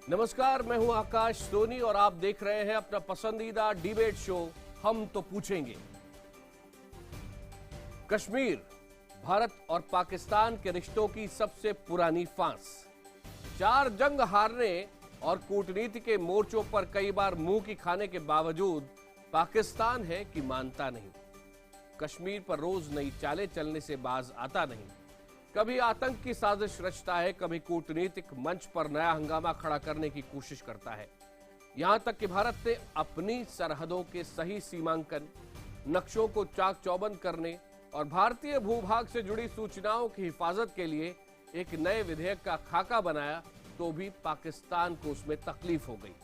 नमस्कार, मैं हूं आकाश सोनी और आप देख रहे हैं अपना पसंदीदा डिबेट शो हम तो पूछेंगे। कश्मीर भारत और पाकिस्तान के रिश्तों की सबसे पुरानी फांस। 4 जंग हारने और कूटनीति के मोर्चों पर कई बार मुंह की खाने के बावजूद पाकिस्तान है कि मानता नहीं। कश्मीर पर रोज नई चालें चलने से बाज आता नहीं। कभी आतंक की साजिश रचता है, कभी कूटनीतिक मंच पर नया हंगामा खड़ा करने की कोशिश करता है। यहां तक कि भारत ने अपनी सरहदों के सही सीमांकन, नक्शों को चाक चौबंद करने और भारतीय भूभाग से जुड़ी सूचनाओं की हिफाजत के लिए एक नए विधेयक का खाका बनाया, तो भी पाकिस्तान को उसमें तकलीफ हो गई।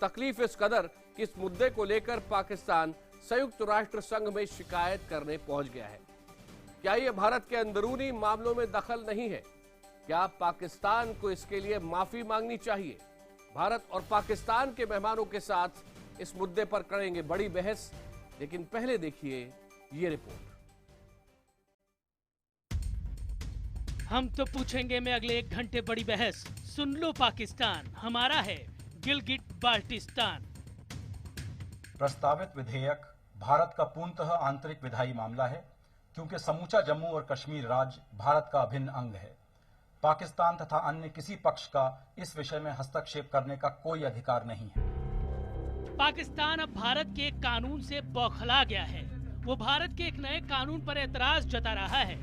तकलीफ इस कदर कि इस मुद्दे को लेकर पाकिस्तान संयुक्त राष्ट्र संघ में शिकायत करने पहुंच गया है। क्या यह भारत के अंदरूनी मामलों में दखल नहीं है? क्या पाकिस्तान को इसके लिए माफी मांगनी चाहिए? भारत और पाकिस्तान के मेहमानों के साथ इस मुद्दे पर करेंगे बड़ी बहस, लेकिन पहले देखिए ये रिपोर्ट। हम तो पूछेंगे में अगले 1 घंटे बड़ी बहस। सुन लो पाकिस्तान, हमारा है गिलगिट बाल्टिस्तान। प्रस्तावित विधेयक भारत का पूर्णतः आंतरिक विधायी मामला है, क्योंकि समूचा जम्मू और कश्मीर राज्य भारत का अभिन्न अंग है। पाकिस्तान तथा अन्य किसी पक्ष का इस विषय में हस्तक्षेप करने का कोई अधिकार नहीं है। पाकिस्तान अब भारत के एक कानून से बौखला गया है। वो भारत के एक नए कानून पर एतराज जता रहा है।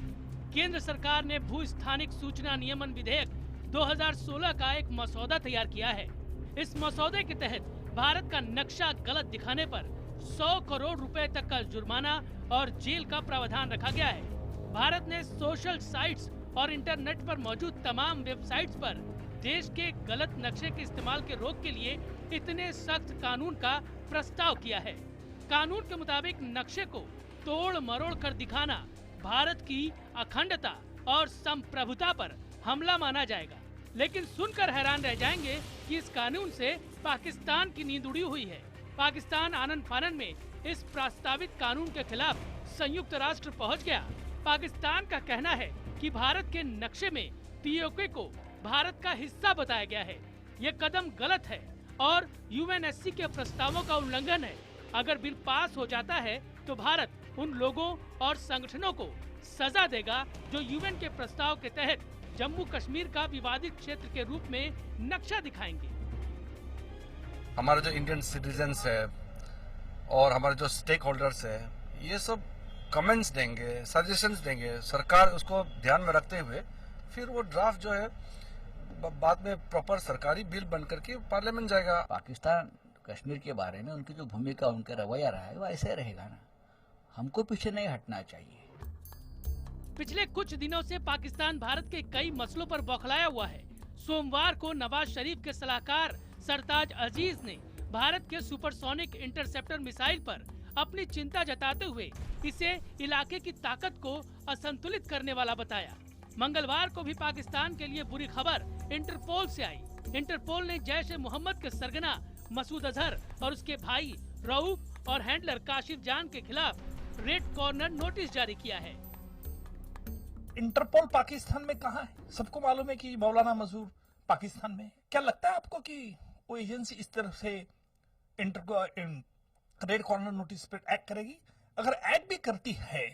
केंद्र सरकार ने भू स्थानिक सूचना नियमन विधेयक 2016 का एक मसौदा तैयार किया है। इस मसौदे के तहत भारत का नक्शा गलत दिखाने पर 100 करोड़ रुपए तक का जुर्माना और जेल का प्रावधान रखा गया है। भारत ने सोशल साइट्स और इंटरनेट पर मौजूद तमाम वेबसाइट्स पर देश के गलत नक्शे के इस्तेमाल के रोक के लिए इतने सख्त कानून का प्रस्ताव किया है। कानून के मुताबिक नक्शे को तोड़ मरोड़ कर दिखाना भारत की अखंडता और संप्रभुता पर हमला माना जाएगा। लेकिन सुनकर हैरान रह जाएंगे कि इस कानून से पाकिस्तान की नींद उड़ी हुई है। पाकिस्तान आनन फानन में इस प्रस्तावित कानून के खिलाफ संयुक्त राष्ट्र पहुंच गया। पाकिस्तान का कहना है कि भारत के नक्शे में पीओके को भारत का हिस्सा बताया गया है। ये कदम गलत है और यूएनएससी के प्रस्तावों का उल्लंघन है। अगर बिल पास हो जाता है तो भारत उन लोगों और संगठनों को सजा देगा जो यूएन के प्रस्ताव के तहत जम्मू कश्मीर का विवादित क्षेत्र के रूप में नक्शा दिखाएंगे। हमारे जो इंडियन सिटीजन्स है और हमारे जो स्टेक होल्डर्स है, ये सब कमेंट्स देंगे, सजेशंस देंगे। सरकार उसको ध्यान में रखते हुए फिर वो ड्राफ्ट जो है बाद में प्रॉपर सरकारी बिल बन करके पार्लियामेंट जाएगा। पाकिस्तान कश्मीर के बारे में उनकी जो भूमिका, उनका रवैया रहा है, वो ऐसे रहेगा ना। हमको पीछे नहीं हटना चाहिए। पिछले कुछ दिनों से पाकिस्तान भारत के कई मसलों पर बौखलाया हुआ है। सोमवार को नवाज शरीफ के सलाहकार सरताज अजीज ने भारत के सुपरसोनिक इंटरसेप्टर मिसाइल पर अपनी चिंता जताते हुए इसे इलाके की ताकत को असंतुलित करने वाला बताया। मंगलवार को भी पाकिस्तान के लिए बुरी खबर इंटरपोल से आई। इंटरपोल ने जैश ए मोहम्मद के सरगना मसूद अजहर और उसके भाई रऊफ और हैंडलर काशिफ जान के खिलाफ रेड कॉर्नर नोटिस जारी किया है। इंटरपोल पाकिस्तान में कहाँ है? सबको मालूम है कि मौलाना मजहूर पाकिस्तान में। क्या लगता है आपको कि वो एजेंसी इस तरह से रेड कॉर्नर नोटिस पर एक्ट करेगी? अगर एक्ट भी करती है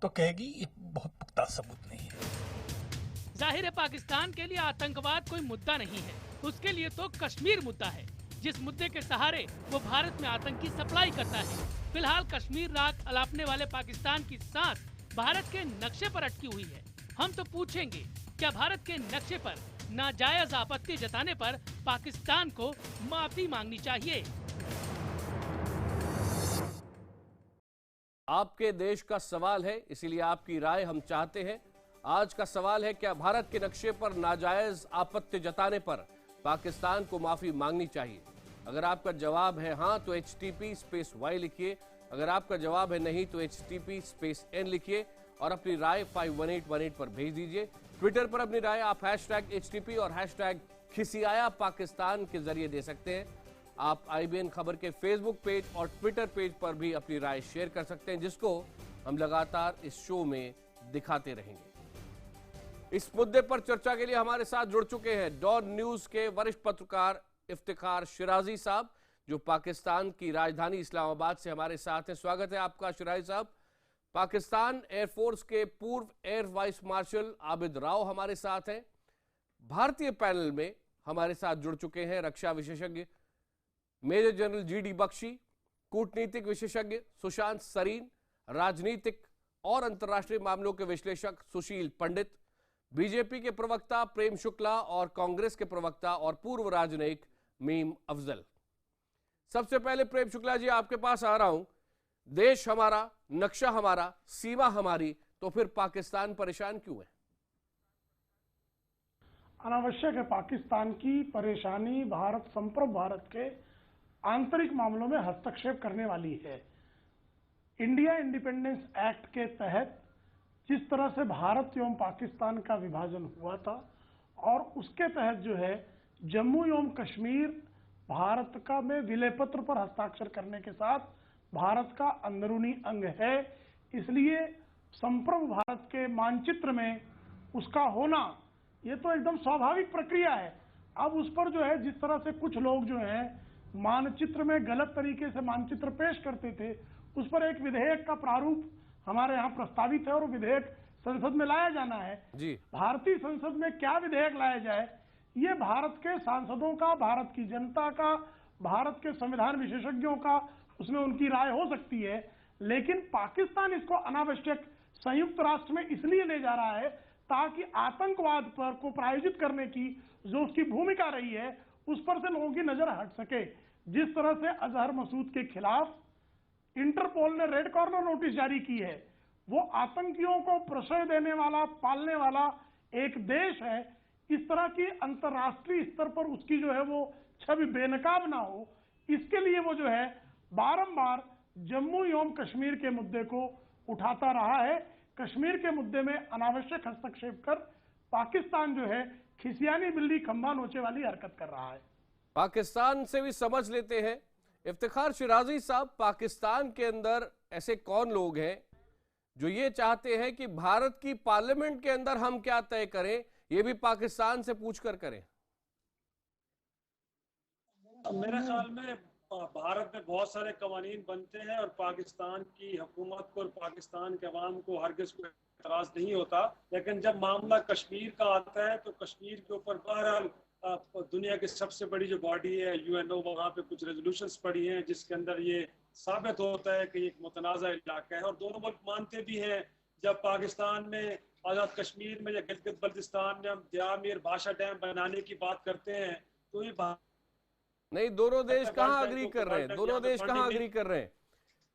तो कहेगी ये बहुत पुख्ता सबूत नहीं है। जाहिर है पाकिस्तान के लिए आतंकवाद कोई मुद्दा नहीं है, उसके लिए तो कश्मीर मुद्दा है, जिस मुद्दे के सहारे वो भारत में आतंक की सप्लाई करता है। फिलहाल कश्मीर राग अलापने वाले पाकिस्तान की सांस भारत के नक्शे पर अटकी हुई है। हम तो पूछेंगे, क्या भारत के नक्शे पर नाजायज आपत्ति जताने पर पाकिस्तान को माफी मांगनी चाहिए? आपके देश का सवाल है, इसीलिए आपकी राय हम चाहते हैं। आज का सवाल है, क्या भारत के नक्शे पर नाजायज आपत्ति जताने पर पाकिस्तान को माफी मांगनी चाहिए? अगर आपका जवाब है हाँ तो HTP_Y लिखिए। अगर आपका जवाब है नहीं तो HTP_N लिखिए और अपनी राय 51818 पर भेज दीजिए। ट्विटर पर अपनी राय आप #HTP और #खिसियाया पाकिस्तान के जरिए दे सकते हैं। आप IBN खबर के फेसबुक पेज और ट्विटर पेज पर भी अपनी राय शेयर कर सकते हैं, जिसको हम लगातार इस शो में दिखाते रहेंगे। इस मुद्दे पर चर्चा के लिए हमारे साथ जुड़ चुके हैं डॉन न्यूज के वरिष्ठ पत्रकार इफ्तिखार शिराजी साहब, जो पाकिस्तान की राजधानी इस्लामाबाद से हमारे साथ हैं। स्वागत है आपका शिराजी साहब। पाकिस्तान एयरफोर्स के पूर्व air vice marshal Abid Rao हमारे साथ हैं। भारतीय पैनल में हमारे साथ जुड़ चुके हैं रक्षा विशेषज्ञ मेजर जनरल जीडी बख्शी, कूटनीतिक विशेषज्ञ सुशांत सरीन, राजनीतिक और अंतर्राष्ट्रीय मामलों के विश्लेषक सुशील पंडित, बीजेपी के प्रवक्ता प्रेम शुक्ला और कांग्रेस के प्रवक्ता और पूर्व राजनयिक मीम अफजल। सबसे पहले प्रेम शुक्ला जी आपके पास आ रहा हूं। देश हमारा, नक्शा हमारा, सीमा हमारी, तो फिर पाकिस्तान परेशान क्यों है? अनावश्यक है। पाकिस्तान की परेशानी भारत, संप्रभु भारत के आंतरिक मामलों में हस्तक्षेप करने वाली है। इंडिया इंडिपेंडेंस एक्ट के तहत जिस तरह से भारत एवं पाकिस्तान का विभाजन हुआ था और उसके तहत जो है जम्मू एवं कश्मीर भारत का में विलय पत्र पर हस्ताक्षर करने के साथ भारत का अंदरूनी अंग है, इसलिए संप्रभु भारत के मानचित्र में उसका होना ये तो एकदम स्वाभाविक प्रक्रिया है। अब उस पर जो है जिस तरह से कुछ लोग जो हैं मानचित्र में गलत तरीके से मानचित्र पेश करते थे, उस पर एक विधेयक का प्रारूप हमारे यहाँ प्रस्तावित है और विधेयक संसद में लाया जाना है जी। भारतीय संसद में क्या विधेयक लाया जाए, ये भारत के सांसदों का, भारत की जनता का, भारत के संविधान विशेषज्ञों का, उसमें उनकी राय हो सकती है। लेकिन पाकिस्तान इसको अनावश्यक संयुक्त राष्ट्र में इसलिए ले जा रहा है ताकि आतंकवाद पर को प्रायोजित करने की जो उसकी भूमिका रही है उस पर से लोगों की नजर हट सके। जिस तरह से अजहर मसूद के खिलाफ इंटरपोल ने रेड कॉर्नर नोटिस जारी की है, वो आतंकियों को प्रश्रय देने वाला, पालने वाला एक देश है। इस तरह की अंतर्राष्ट्रीय स्तर पर उसकी जो है वो छवि बेनकाब ना हो, इसके लिए वो जो है बारंबार जम्मू एवं कश्मीर के मुद्दे को उठाता रहा है। कश्मीर के मुद्दे में अनावश्यक हस्तक्षेप कर पाकिस्तान जो है खिसियानी बिल्ली खंभा नोचे वाली हरकत कर रहा है। पाकिस्तान से भी समझ लेते हैं। इफ्तिखार शिराजी साहब, पाकिस्तान के अंदर ऐसे कौन लोग हैं जो ये चाहते हैं कि भारत की पार्लियामेंट के अंदर हम क्या तय करें, ये भी पाकिस्तान से पूछकर करें? मेरे ख्याल में भारत में बहुत सारे कवानीन बनते हैं और पाकिस्तान की हुकूमत को और पाकिस्तान के अवाम को हरगिज़ कोई एतराज़ नहीं होता। लेकिन जब मामला कश्मीर का आता है तो कश्मीर के ऊपर बहरहाल दुनिया की सबसे बड़ी जो बॉडी है यूएनओ, वहाँ पे कुछ रेजोल्यूशंस पड़ी हैं जिसके अंदर ये साबित होता है कि एक मुतनाज़ा इलाका है और दोनों मुल्क मानते भी हैं। जब पाकिस्तान में आज़ाद कश्मीर में या गिलगित बल्तिस्तान में हम दियामीर भाषा डैम बनाने की बात करते हैं तो ये नहीं, दोनों देश कहां अग्री कर रहे हैं? दोनों देश कहां अग्री कर रहे हैं?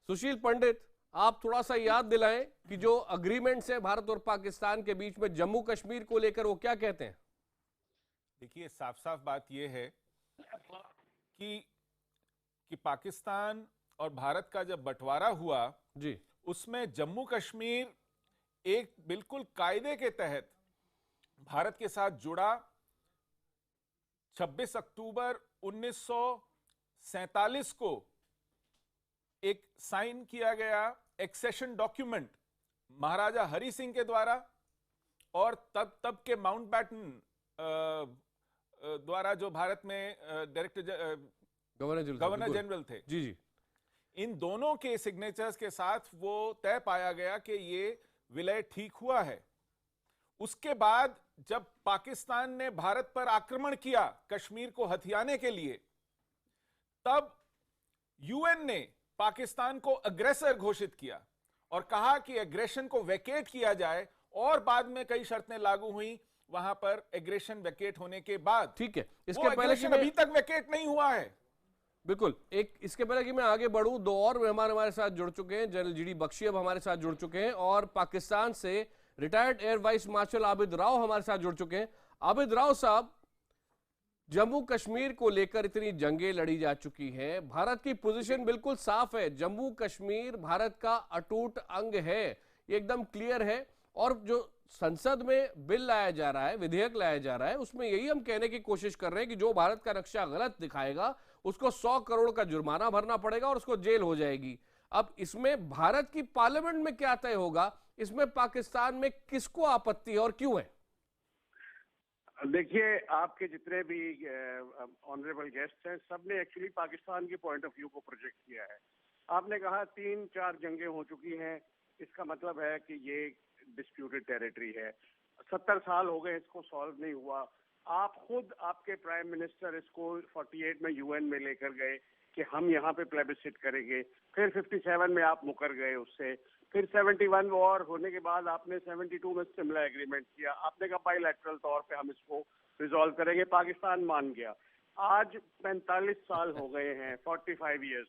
सुशील पंडित, आप थोड़ा सा याद दिलाएं कि जो अग्रीमेंट्स है भारत और पाकिस्तान के बीच में जम्मू कश्मीर को लेकर, वो क्या कहते हैं? देखिए, साफ साफ बात यह है कि पाकिस्तान और भारत का जब बंटवारा हुआ जी, उसमें जम्मू कश्मीर एक बिल्कुल कायदे के तहत भारत के साथ जुड़ा। 26 अक्टूबर 1947 को एक साइन किया गया एक्सेशन डॉक्यूमेंट महाराजा हरि सिंह के द्वारा और तब के माउंटबैटन द्वारा, जो भारत में गवर्नर जनरल थे। जी जी। इन दोनों के सिग्नेचर्स के साथ वो तय पाया गया कि ये विलय ठीक हुआ है। उसके बाद जब पाकिस्तान ने भारत पर आक्रमण किया कश्मीर को हथियाने के लिए, तब यूएन ने पाकिस्तान को अग्रेसर घोषित किया और कहा कि एग्रेशन को वैकेट किया जाए और बाद में कई शर्तें लागू हुई वहां पर एग्रेशन वैकेट होने के बाद। ठीक है, इसके पहले कि अभी तक वैकेट नहीं हुआ है। बिल्कुल। इसके पहले कि मैं आगे बढ़ूं, दो और मेहमान हमारे साथ जुड़ चुके हैं। जनरल जीडी बख्शी अब हमारे साथ जुड़ चुके हैं और पाकिस्तान से retired air vice marshal Abid Rao हमारे साथ जुड़ चुके हैं। आबिद राव साहब, जम्मू कश्मीर को लेकर इतनी जंगें लड़ी जा चुकी हैं, भारत की पोजीशन बिल्कुल साफ है, जम्मू कश्मीर भारत का अटूट अंग है, ये एकदम क्लियर है। और जो संसद में बिल लाया जा रहा है, विधेयक लाया जा रहा है, उसमें यही हम कहने की कोशिश कर रहे हैं कि जो भारत का नक्शा गलत दिखाएगा उसको 100 करोड़ का जुर्माना भरना पड़ेगा और उसको जेल हो जाएगी। अब इसमें भारत की पार्लियामेंट में क्या तय होगा, इसमें पाकिस्तान में किसको आपत्ति है और क्यों है? देखिए, आपके जितने भी ऑनरेबल गेस्ट हैं, सबने एक्चुअली पाकिस्तान की पॉइंट ऑफ व्यू को प्रोजेक्ट किया है। आपने कहा 3-4 जंगें हो चुकी हैं, इसका मतलब है कि ये डिस्प्यूटेड टेरिटरी है। 70 साल हो गए, इसको सॉल्व नहीं हुआ। आप खुद, आपके प्राइम मिनिस्टर इसको 48 में यूएन में लेकर गए कि हम यहाँ पे प्लेबिसिट करेंगे, फिर 57 में आप मुकर गए उससे, फिर 71 वॉर होने के बाद आपने 72 में सिमला एग्रीमेंट किया। आपने कहा बाइलैटरल तौर पे हम इसको रिजॉल्व करेंगे, पाकिस्तान मान गया। आज 45 साल हो गए हैं, 45 ईयर्स,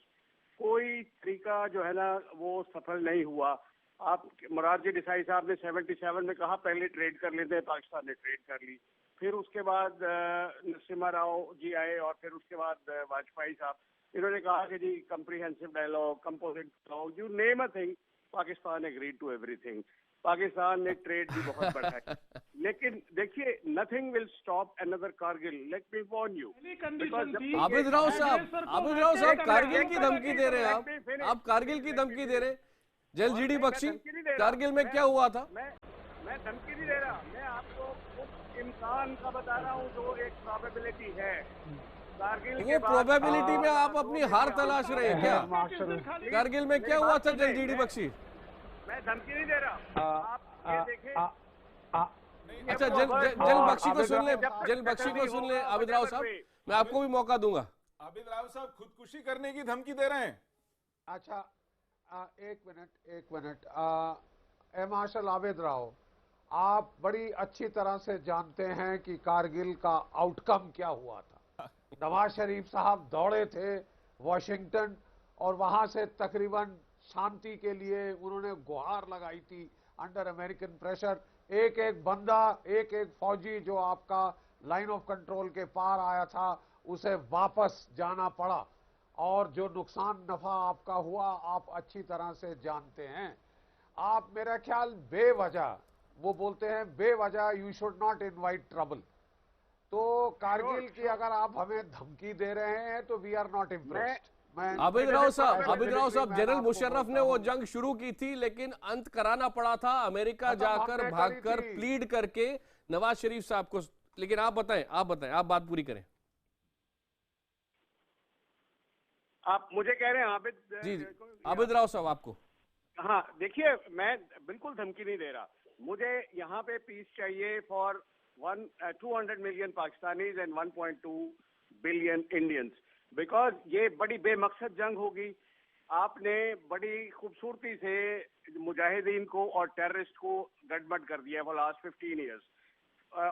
कोई तरीका जो है ना वो सफल नहीं हुआ। आप मोरारजी देसाई साहब ने 77 में कहा पहले ट्रेड कर लेते हैं, पाकिस्तान ने ट्रेड कर ली। फिर उसके बाद नरसिम्हा राव जी आए और फिर उसके बाद वाजपेयी साहब, इन्होंने कहा कि जी comprehensive dialogue, composite dialogue, you name a thing, Pakistan agreed to everything. Pakistan ने ट्रेड भी बहुत बढ़ाया, लेकिन देखिए nothing will stop another Kargil, let me warn you. Abid Rao साहब, कारगिल की धमकी दे रहे हैं आप कारगिल की धमकी दे रहे हैं। जल जीडी बख्शी, कारगिल में क्या हुआ था? मैं धमकी नहीं दे रहा, मैं आपको उस इम्कान का बता रहा हूँ जो एक प्रोबेबिलिटी है। कारगिल वो प्रोबेबिलिटी में आप अपनी हार तलाश रहे हैं क्या? कारगिल में क्या हुआ था जल जीडी बख्शी? मैं धमकी नहीं दे रहा, आप ये देखें। अच्छा, जल बख्शी को सुन ले, जल बख्शी को सुन ले आबिद राव साहब, मैं आपको भी मौका दूंगा। आबिद राव साहब खुदकुशी करने की धमकी दे रहे हैं। अच्छा, एक मिनट मार्शल आबिद राव, आप बड़ी अच्छी तरह से जानते हैं कि कारगिल का आउटकम क्या हुआ था। नवाज शरीफ साहब दौड़े थे वॉशिंगटन और वहां से तकरीबन शांति के लिए उन्होंने गुहार लगाई थी अंडर अमेरिकन प्रेशर। एक एक बंदा, एक एक फौजी जो आपका लाइन ऑफ कंट्रोल के पार आया था, उसे वापस जाना पड़ा और जो नुकसान नफा आपका हुआ आप अच्छी तरह से जानते हैं। आप मेरा ख्याल बेवजह, वो बोलते हैं बेवजह you should not invite trouble. तो कारगिल की अगर आप हमें धमकी दे रहे हैं तो we are not impressed. Abid Rao sahab, general Musharraf ने वो जंग शुरू की थी लेकिन अंत कराना पड़ा था अमेरिका जाकर, भागकर, प्लीड करके नवाज शरीफ साहब को। लेकिन आप बताएं, आप बात पूरी करें। आप मुझे कह रहे हैं आबिद जी, आबिद राव साहब आपको। हाँ, देखिए मैं बिल्कुल धमकी नहीं दे रहा। मुझे यहाँ पे पीस चाहिए for 200 million Pakistanis and 1.2 billion Indians, because ये बड़ी बेमकसद जंग होगी। आपने बड़ी खूबसूरती से मुजाहिदीन को और टेररिस्ट को गड़बड़ कर दिया फॉर लास्ट 15 ईयर्स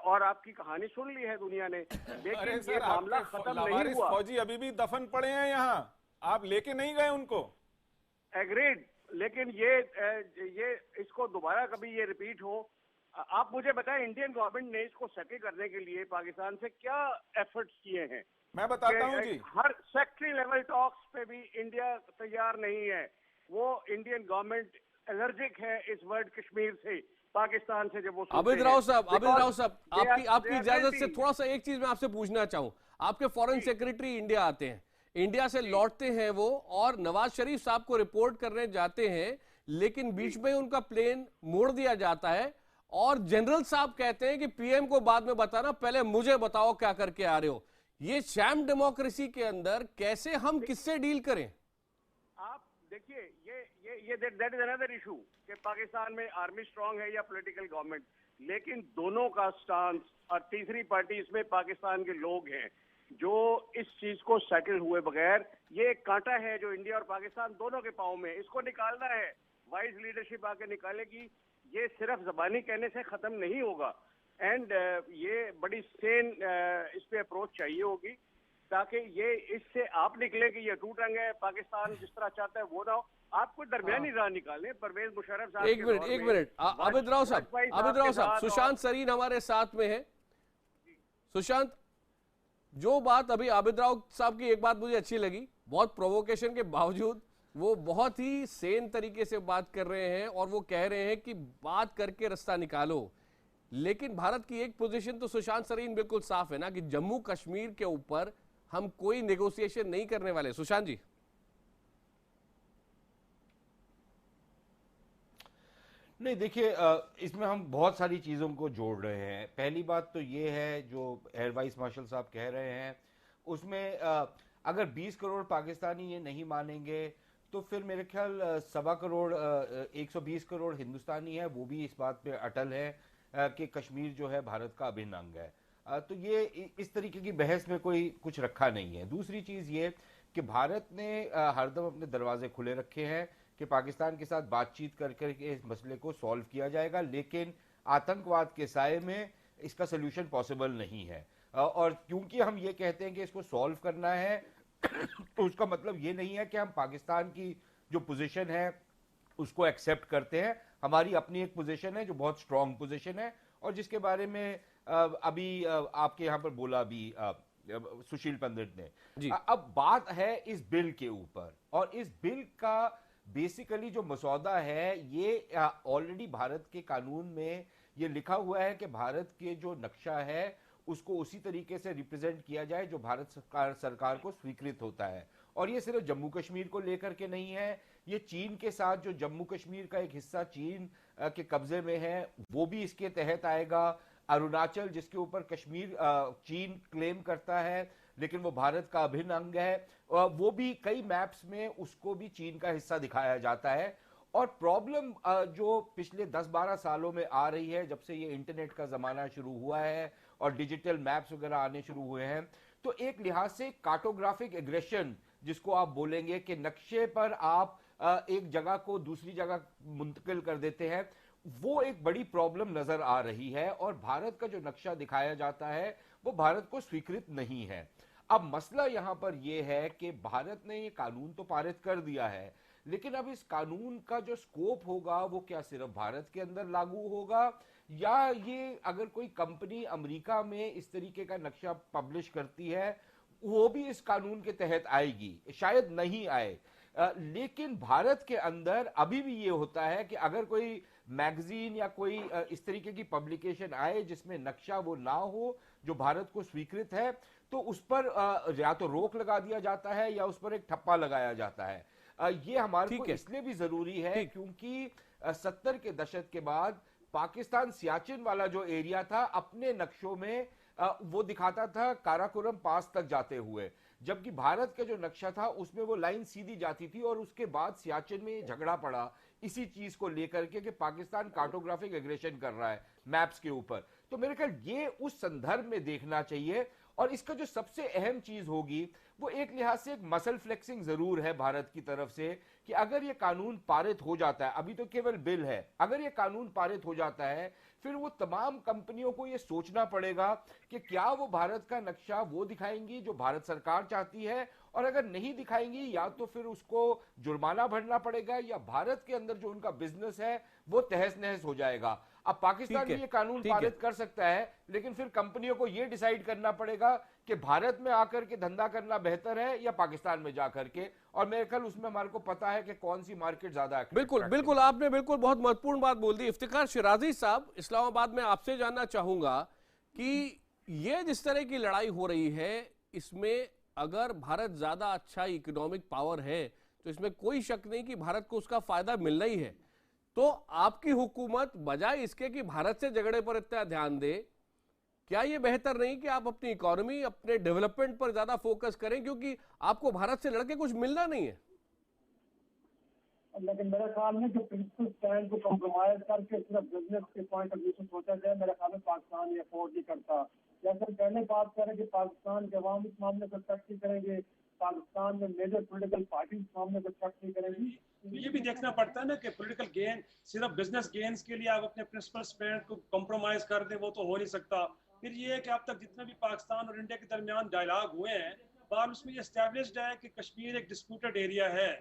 और आपकी कहानी सुन ली है दुनिया ने। लेकिन ये मामला खत्म नहीं हुआ। फौजी अभी भी दफन पड़े हैं यहाँ, आप लेके नहीं गए उनको। एग्रीड, लेकिन ये इसको दोबारा कभी ये रिपीट हो। आप मुझे बताएं इंडियन गवर्नमेंट ने इसको सेटल करने के लिए पाकिस्तान से क्या एफर्ट्स किए हैं? मैं बताता हूं जी। हर सेक्रेटरी लेवल टॉक्स पे भी इंडिया तैयार नहीं है। वो इंडियन गवर्नमेंट एलर्जिक है इस वर्ड कश्मीर से, पाकिस्तान से जब वो। आबिद राव साहब, आपकी इजाजत से थोड़ा सा एक चीज मैं आपसे पूछना चाहूं। आपके फॉरेन सेक्रेटरी इंडिया आते हैं, इंडिया से लौटते हैं वो और नवाज शरीफ साहब को रिपोर्ट करने जाते हैं, लेकिन बीच में उनका प्लेन मोड़ दिया जाता है और जनरल साहब कहते हैं कि पीएम को बाद में बताना, पहले मुझे बताओ क्या करके आ रहे हो। ये शैम डेमोक्रेसी के अंदर कैसे हम किससे डील करें? आप देखिए, ये दैट इज अनदर इशू कि पाकिस्तान में आर्मी स्ट्रांग है या पॉलिटिकल गवर्नमेंट, लेकिन दोनों का स्टांस और तीसरी पार्टी इसमें पाकिस्तान के लोग हैं जो इस चीज को सेटल हुए बगैर, ये एक कांटा है जो इंडिया और पाकिस्तान दोनों के पांव में, इसको निकालना है। वाइज लीडरशिप आके निकालेगी। ये सिर्फ जबानी कहने से खत्म नहीं होगा एंड ये बड़ी सेन इस पे अप्रोच चाहिए होगी ताकि ये इससे आप निकले कि ये टूट रंग है, पाकिस्तान जिस तरह चाहता है वो ना हो। आप कोई दरमियानी राह निकालें। परवेज मुशर्रफ साहब, एक मिनट आबिद राव साहब, सुशांत सरीन हमारे साथ में है। सुशांत, जो बात अभी आबिद राव साहब की एक बात मुझे अच्छी लगी, बहुत प्रोवोकेशन के बावजूद वो बहुत ही सेन तरीके से बात कर रहे हैं और वो कह रहे हैं कि बात करके रास्ता निकालो। लेकिन भारत की एक पोजीशन तो सुशांत सरीन बिल्कुल साफ है ना कि जम्मू कश्मीर के ऊपर हम कोई नेगोशिएशन नहीं करने वाले। सुशांत जी। नहीं देखिए, इसमें हम बहुत सारी चीज़ों को जोड़ रहे हैं। पहली बात तो ये है जो एयर वाइस मार्शल साहब कह रहे हैं उसमें अगर 20 करोड़ पाकिस्तानी ये नहीं मानेंगे तो फिर मेरे ख्याल 1.25 करोड़ 120 करोड़ हिंदुस्तानी है वो भी इस बात पे अटल है कि कश्मीर जो है भारत का अभिन्न अंग है। तो ये इस तरीके की बहस में कोई कुछ रखा नहीं है। दूसरी चीज़ ये कि भारत ने हरदम अपने दरवाजे खुले रखे हैं कि पाकिस्तान के साथ बातचीत कर के इस मसले को सॉल्व किया जाएगा, लेकिन आतंकवाद के साए में इसका सोल्यूशन पॉसिबल नहीं है। और क्योंकि हम ये कहते हैं कि इसको सॉल्व करना है तो उसका मतलब ये नहीं है कि हम पाकिस्तान की जो पोजीशन है उसको एक्सेप्ट करते हैं। हमारी अपनी एक पोजीशन है जो बहुत स्ट्रांग पोजीशन है और जिसके बारे में अभी आपके यहाँ पर बोला भी सुशील पंडित ने। अब बात है इस बिल के ऊपर, और इस बिल का बेसिकली जो मसौदा है ये ऑलरेडी भारत के कानून में ये लिखा हुआ है कि भारत के जो नक्शा है उसको उसी तरीके से रिप्रेजेंट किया जाए जो भारत सरकार को स्वीकृत होता है। और ये सिर्फ जम्मू कश्मीर को लेकर के नहीं है, ये चीन के साथ जो जम्मू कश्मीर का एक हिस्सा चीन के कब्जे में है वो भी इसके तहत आएगा। अरुणाचल जिसके ऊपर कश्मीर चीन क्लेम करता है लेकिन वो भारत का अभिन्न अंग है, वो भी कई मैप्स में उसको भी चीन का हिस्सा दिखाया जाता है। और प्रॉब्लम जो पिछले 10-12 सालों में आ रही है जब से ये इंटरनेट का ज़माना शुरू हुआ है और डिजिटल मैप्स वगैरह आने शुरू हुए हैं, तो एक लिहाज से कार्टोग्राफिक एग्रेशन जिसको आप बोलेंगे कि नक्शे पर आप एक जगह को दूसरी जगह मुंतकिल कर देते हैं, वो एक बड़ी प्रॉब्लम नजर आ रही है। और भारत का जो नक्शा दिखाया जाता है वो भारत को स्वीकृत नहीं है। अब मसला यहां पर यह है कि भारत ने ये कानून तो पारित कर दिया है, लेकिन अब इस कानून का जो स्कोप होगा वो क्या सिर्फ भारत के अंदर लागू होगा, या ये अगर कोई कंपनी अमेरिका में इस तरीके का नक्शा पब्लिश करती है वो भी इस कानून के तहत आएगी, शायद नहीं आए। लेकिन भारत के अंदर अभी भी ये होता है कि अगर कोई मैगजीन या कोई इस तरीके की पब्लिकेशन आए जिसमें नक्शा वो ना हो जो भारत को स्वीकृत है, तो उस पर या तो रोक लगा दिया जाता है या उस पर एक ठप्पा लगाया जाता है। ये हमारे को इसलिए भी जरूरी है क्योंकि 70 के दशक के बाद पाकिस्तान सियाचिन वाला जो एरिया था अपने नक्शों में वो दिखाता था काराकोरम पास तक जाते हुए, जबकि भारत का जो नक्शा था उसमें वो लाइन सीधी जाती थी। और उसके बाद सियाचिन में झगड़ा पड़ा इसी चीज को लेकर के कि पाकिस्तान कार्टोग्राफिक एग्रेशन कर रहा है मैप्स के ऊपर। तो मेरे ख्याल ये उस संदर्भ में देखना चाहिए। और इसका जो सबसे अहम चीज होगी वो एक लिहाज से एक मसल फ्लेक्सिंग जरूर है भारत की तरफ से कि अगर ये कानून पारित हो जाता है, अभी तो केवल बिल है, अगर ये कानून पारित हो जाता है फिर वो तमाम कंपनियों को ये सोचना पड़ेगा कि क्या वो भारत का नक्शा वो दिखाएंगी जो भारत सरकार चाहती है, और अगर नहीं दिखाएंगी या तो फिर उसको जुर्माना भरना पड़ेगा या भारत के अंदर जो उनका बिजनेस है वो तहस नहस हो जाएगा। अब पाकिस्तान भी ये कानून पारित कर सकता है, लेकिन फिर कंपनियों को ये डिसाइड करना पड़ेगा कि भारत में आकर के धंधा करना बेहतर है या पाकिस्तान में जाकर के। और मेरे ख्याल उसमें हमारे को पता है कि कौन सी मार्केट ज्यादा। बिल्कुल बिल्कुल, आपने बिल्कुल बहुत महत्वपूर्ण बात बोल दी। इफ्तिखार शिराजी साहब, इस्लामाबाद में आपसे जानना चाहूंगा कि ये जिस तरह की लड़ाई हो रही है इसमें अगर भारत ज्यादा अच्छा इकोनॉमिक पावर है तो इसमें कोई शक नहीं कि भारत को उसका फायदा मिलना ही है। तो आपकी हुकूमत बजाय इसके कि भारत से झगड़े पर इतना ध्यान दे, क्या ये बेहतर नहीं कि आप अपनी इकोनॉमी अपने डेवलपमेंट पर ज्यादा फोकस करें, क्योंकि आपको भारत से लड़के कुछ मिलना नहीं है। लेकिन मेरे ख्याल में जो प्रिंसिपल स्टैंड को कॉम्प्रोमाइज करके सिर्फ बिजनेस के पॉइंट ऑफ व्यू से सोचा जाए, मेरे ख्याल में पाकिस्तान ये अफोर्ड नहीं करता। जैसे पहले बात करें कि पाकिस्तान के अवाम इस मामले को एक्सेप्ट नहीं करेंगे, पाकिस्तान में मेजर पॉलिटिकल पार्टी इस मामले को एक्सेप्ट नहीं करेंगी। ये भी देखना पड़ता है ना कि पॉलिटिकल गेन, सिर्फ बिजनेस गेन्स के लिए आप अपने प्रिंसिपल स्टैंड को कॉम्प्रोमाइज कर दें, वो तो हो नहीं सकता। फिर ये है कि अब तक जितने भी पाकिस्तान और इंडिया के दरमियान डायलॉग हुए हैं, बार उसमें ये एस्टैब्लिश्ड है कि कश्मीर एक डिस्प्यूटेड एरिया है,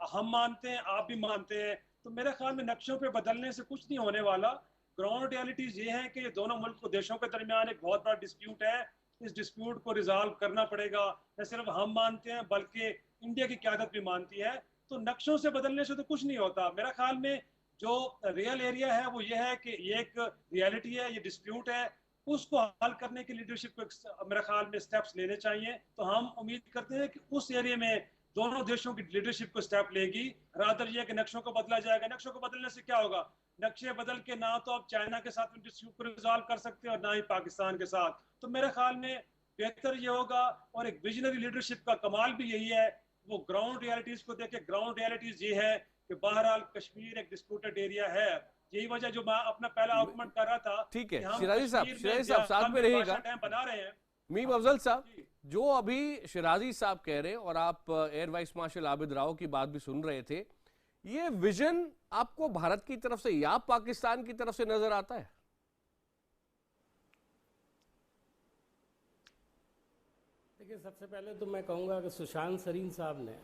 हम मानते हैं, आप भी मानते हैं। तो मेरे ख्याल में नक्शों पे बदलने से कुछ नहीं होने वाला। ग्राउंड रियलिटीज ये है कि ये दोनों मुल्क को देशों के दरमियान एक बहुत बड़ा डिस्प्यूट है। इस डिस्प्यूट को रिजॉल्व करना पड़ेगा। न सिर्फ हम मानते हैं बल्कि इंडिया की क़यादत भी मानती है। तो नक्शों से बदलने से तो कुछ नहीं होता। मेरा ख्याल में जो रियल एरिया है वो ये है कि ये एक रियलिटी है, ये डिस्प्यूट है, उसको हल करने की लीडरशिप को मेरे ख्याल में स्टेप्स लेने चाहिए। तो हम उम्मीद करते हैं कि उस एरिया में दोनों देशों की लीडरशिप को स्टेप लेगी। रादर ये कि नक्शों को बदला जाएगा। नक्शों को बदलने से क्या होगा, नक्शे बदल के ना तो आप चाइना के साथ डिस्प्यूट को रिजॉल्व कर सकते और ना ही पाकिस्तान के साथ। तो मेरे ख्याल में बेहतर ये होगा, और एक विजनरी लीडरशिप का कमाल भी यही है, वो ग्राउंड रियलिटीज को देखे। ग्राउंड रियलिटीज ये है कि बहरहाल कश्मीर एक डिस्प्यूटेड एरिया है। यही वजह जो मैं अपना पहला आर्गुमेंट कर रहा था। ठीक है शिराजी साहब साथ में रहेगा। बना रहे हैं मीम अफजल साहब, जो अभी शिराजी साहब कह रहे हैं और आप air vice marshal Abid Rao की बात भी सुन रहे थे, ये विजन आपको भारत की तरफ से या पाकिस्तान की तरफ से नजर आता है? देखिए, सबसे पहले तो मैं कहूँगा कि सुशांत सरीन साहब ने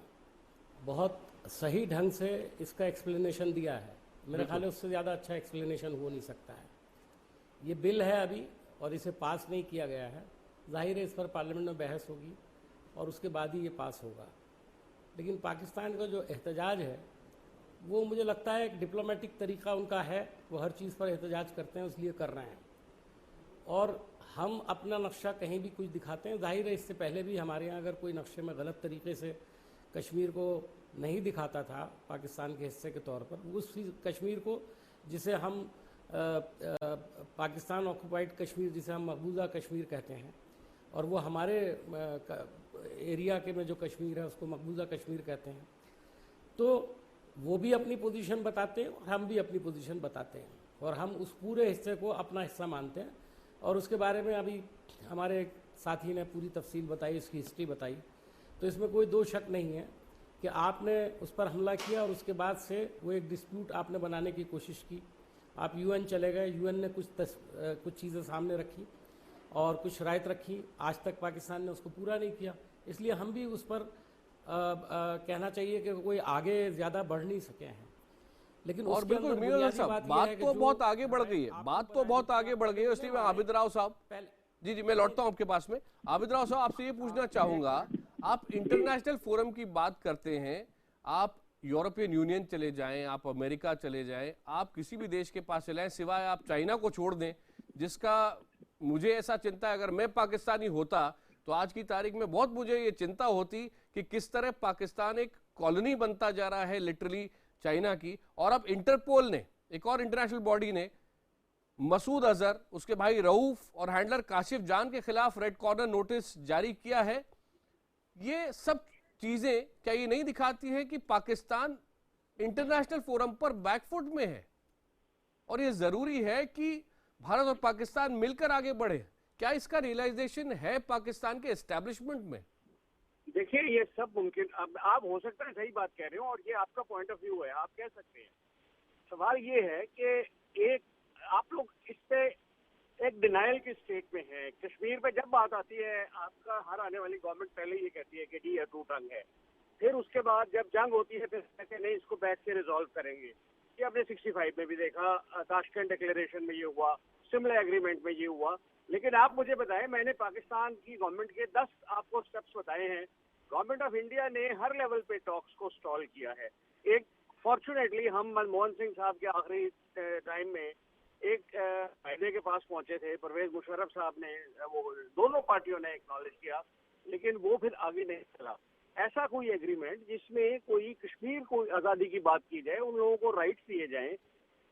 बहुत सही ढंग से इसका एक्सप्लेनेशन दिया है। मेरा ख्याल है उससे ज़्यादा अच्छा एक्सप्लेनेशन हो नहीं सकता है। ये बिल है अभी और इसे पास नहीं किया गया है। जाहिर है इस पर पार्लियामेंट में बहस होगी और उसके बाद ही ये पास होगा। लेकिन पाकिस्तान का जो एहतजाज है वो मुझे लगता है एक डिप्लोमेटिक तरीका उनका है। वो हर चीज़ पर एहतजाज करते हैं, इसलिए कर रहे हैं। और हम अपना नक्शा कहीं भी कुछ दिखाते हैं। जाहिर है इससे पहले भी हमारे यहाँ अगर कोई नक्शे में गलत तरीके से कश्मीर को नहीं दिखाता था पाकिस्तान के हिस्से के तौर पर, उस कश्मीर को जिसे हम पाकिस्तान ऑक्युपाइड कश्मीर, जिसे हम मकबूजा कश्मीर कहते हैं, और वो हमारे एरिया के में जो कश्मीर है उसको मकबूजा कश्मीर कहते हैं, तो वो भी अपनी पोजीशन बताते हैं और हम भी अपनी पोजीशन बताते हैं। और हम उस पूरे हिस्से को अपना हिस्सा मानते हैं। और उसके बारे में अभी हमारे एक साथी ने पूरी तफसील बताई, उसकी हिस्ट्री बताई। तो इसमें कोई दो शक नहीं है कि आपने उस पर हमला किया और उसके बाद से वो एक डिस्प्यूट आपने बनाने की कोशिश की। आप यूएन चले गए, यूएन ने कुछ चीज़ें सामने रखी और कुछ शराइत रखी। आज तक पाकिस्तान ने उसको पूरा नहीं किया। इसलिए हम भी उस पर कहना चाहिए कि कोई आगे ज़्यादा बढ़ नहीं सके हैं। लेकिन और बिल्कुल मीर साहब, बात तो बहुत आगे बढ़ गई है, बात तो बहुत आगे बढ़ गई है। इसलिए मैं आबिद राव साहब, जी मैं लौटता हूं आपके पास में। आबिद राव साहब, आपसे ये पूछना चाहूंगा, आप इंटरनेशनल फोरम की बात करते हैं, आप यूरोपियन यूनियन चले जाएं, आप अमेरिका चले जाएं, आप किसी भी देश के पास चले जाएं, सिवाय आप चाइना को छोड़ दें, जिसका मुझे ऐसा चिंता है अगर मैं पाकिस्तानी होता तो आज की तारीख में बहुत मुझे ये चिंता होती कि किस तरह पाकिस्तान एक कॉलोनी बनता जा रहा है लिटरली चाइना की। और अब इंटरपोल ने, एक और इंटरनेशनल बॉडी ने, मसूद अजहर, उसके भाई रऊफ और हैंडलर काशिफ जान के खिलाफ रेड कॉर्नर नोटिस जारी किया है। ये सब चीजें क्या ये नहीं दिखाती हैं कि पाकिस्तान इंटरनेशनल फोरम पर बैकफुट में है और ये जरूरी है कि भारत और पाकिस्तान मिलकर आगे बढ़े? क्या इसका रियलाइजेशन है पाकिस्तान के एस्टेब्लिशमेंट में? देखिए, ये सब मुमकिन, अब आप हो सकता है सही बात कह रहे हो और ये आपका पॉइंट ऑफ व्यू है, आप कह सकते हैं। सवाल ये है कि एक आप लोग इस पे एक डिनाइल की स्टेट में है। कश्मीर पे जब बात आती है, आपका हर आने वाली गवर्नमेंट पहले ये कहती है कि डी है, टू टंग है। फिर उसके बाद जब जंग होती है फिर कहते नहीं, इसको बैठ के रिजॉल्व करेंगे। ये आपने 65 में भी देखा, ताशकंद डिक्लेरेशन में ये हुआ, शिमला एग्रीमेंट में ये हुआ। लेकिन आप मुझे बताएं, मैंने पाकिस्तान की गवर्नमेंट के 10 आपको स्टेप्स बताए हैं। गवर्नमेंट ऑफ इंडिया ने हर लेवल पे टॉक्स को स्टॉल किया है। एक फॉर्चुनेटली हम मनमोहन सिंह साहब के आखिरी टाइम में एक फायदे के पास पहुंचे थे। परवेज मुशर्रफ साहब ने, वो दोनों पार्टियों ने एक्नॉलेज किया, लेकिन वो फिर आगे नहीं चला। ऐसा कोई एग्रीमेंट जिसमें कोई कश्मीर को आज़ादी की बात की जाए, उन लोगों को राइट्स दिए जाएं,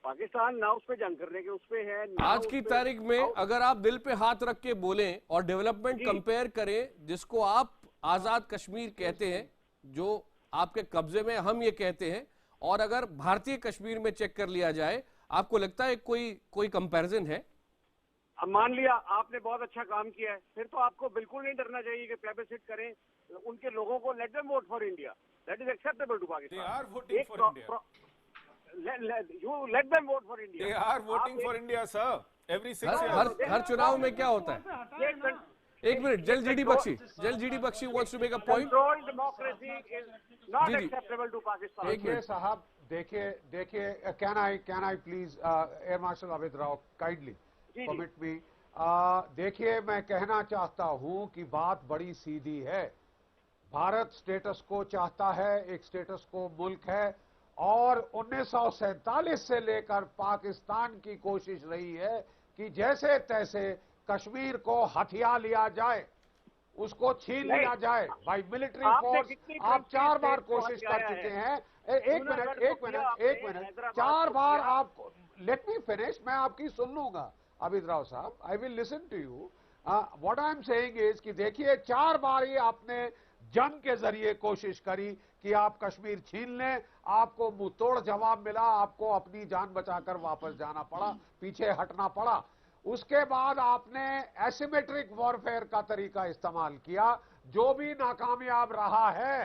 पाकिस्तान ना उस पे जंग करने के उस पे है। आज की तारीख में अगर आप दिल पे हाथ रख के बोलें और डेवलपमेंट कंपेयर करें, जिसको आप आजाद कश्मीर कहते हैं, जो आपके कब्जे में हम ये कहते हैं, और अगर भारतीय कश्मीर में चेक कर लिया जाए, आपको लगता है कोई कंपैरिजन है? अब मान लिया आपने बहुत अच्छा काम किया है, फिर तो आपको बिल्कुल नहीं डरना चाहिए कि प्लेबिसिट करें उनके लोगों को। Let them vote for India, that is acceptable to Pakistan. They are voting for India. You let them vote for India. They are voting for India, sir. Every 6 years. हर चुनाव में क्या होता है? एक minute, general GD Bakshi wants to make a point. Controlled democracy is not acceptable to Pakistan. देखिए साहब, देखिए, can I please Air Marshal Abid Rao kindly permit me? देखिए, मैं कहना चाहता हूं कि बात बड़ी सीधी है। भारत स्टेटस को चाहता है, एक स्टेटस को मुल्क है, और 1947 से लेकर पाकिस्तान की कोशिश रही है कि जैसे तैसे कश्मीर को हथिया लिया जाए, उसको छीन लिया जाए बाय मिलिट्री फोर्स। आप 4 बार कोशिश कर चुके हैं। एक मिनट, 4 बार आप लेट मी फिनिश, मैं आपकी सुन लूंगा Abid Rao sahab, I will listen to you. What I am saying is कि देखिए 4 बार ही आपने जंग के जरिए कोशिश करी कि आप कश्मीर छीन लें, आपको मुंह तोड़ जवाब मिला, आपको अपनी जान बचाकर वापस जाना पड़ा, पीछे हटना पड़ा। उसके बाद आपने एसिमेट्रिक वॉरफेयर का तरीका इस्तेमाल किया, जो भी नाकामयाब रहा है।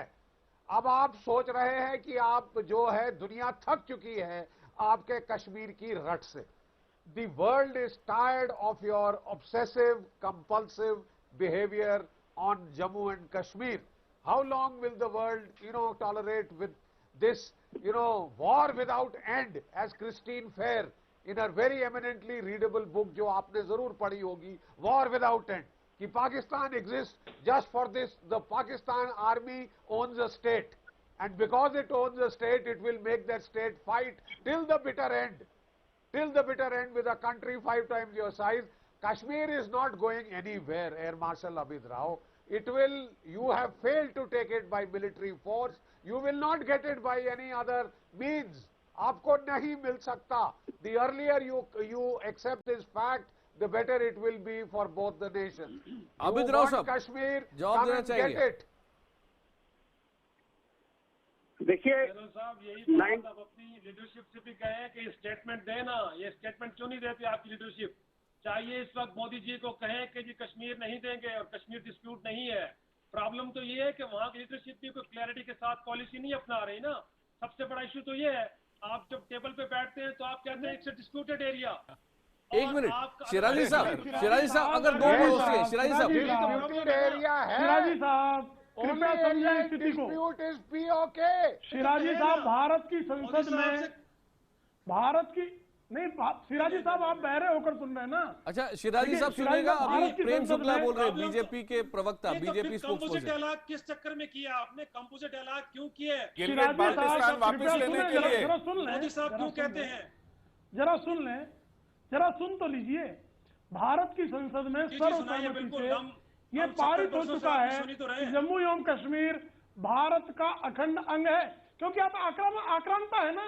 अब आप सोच रहे हैं कि आप जो है, दुनिया थक चुकी है आपके कश्मीर की रट से। The world is tired of your obsessive, compulsive behavior on Jammu and Kashmir. How long will the world, tolerate with this, war without end, as Christine Fair, in her very eminently readable book, जो आपने जरूर पढ़ी होगी, War Without End, कि Pakistan exists just for this. The Pakistan army owns a state, and because it owns a state, it will make that state fight till the bitter end. Till the bitter end with a country 5 times your size. Kashmir is not going anywhere, Air Marshal Abid Rao. You have failed to take it by military force. You will not get it by any other means. आपको नहीं मिल सकता. The earlier you accept this fact, the better it will be for both the nations. Abid Rao साहब, Kashmir, जवाब come देना and get चाहेंगे? it. देखिए साहब यही बात आप अपनी लीडरशिप से भी कहें कि स्टेटमेंट देना, ये स्टेटमेंट क्यों नहीं देती आपकी लीडरशिप? चाहिए इस वक्त मोदी जी को कहें कि जी कश्मीर नहीं देंगे और कश्मीर डिस्प्यूट नहीं है। प्रॉब्लम तो ये है कि वहाँ की लीडरशिप भी कोई क्लैरिटी के साथ पॉलिसी नहीं अपना रही ना। सबसे बड़ा इशू तो ये है, आप जब टेबल पे बैठते हैं तो आप कहते हैं इट्स अ डिस्प्यूटेड एरिया। एक मिनट शिराजी साहब अगर 2 मिनट होती है, शिराजी साहब डिस्प्यूटेड एरिया है। शिराजी साहब कृपया समझिए स्थिति को। Dispute is POK. शिराजी साहब, भारत की संसद में भारत की नहीं, शिराजी साहब आप बहरे होकर सुन रहे हैं ना? अच्छा शिराजी साहब सुनिएगा, अभी प्रेम शुक्ला बोल रहे हैं, बीजेपी के प्रवक्ता, बीजेपी कंपोजिट डायलॉग किस चक्कर में किया आपने? कंपोजिट डायलॉग क्यों किए? पाकिस्तान वापस लेने के लिए जरा सुन लें, मोदी साहब क्यों कहते हैं? जरा सुन लें, जरा सुन तो लीजिए। भारत की संसद में सर्वसम्मति से ये पारित हो चुका है कि जम्मू एवं कश्मीर भारत का अखंड अंग है, क्योंकि आप आक्रांता है ना।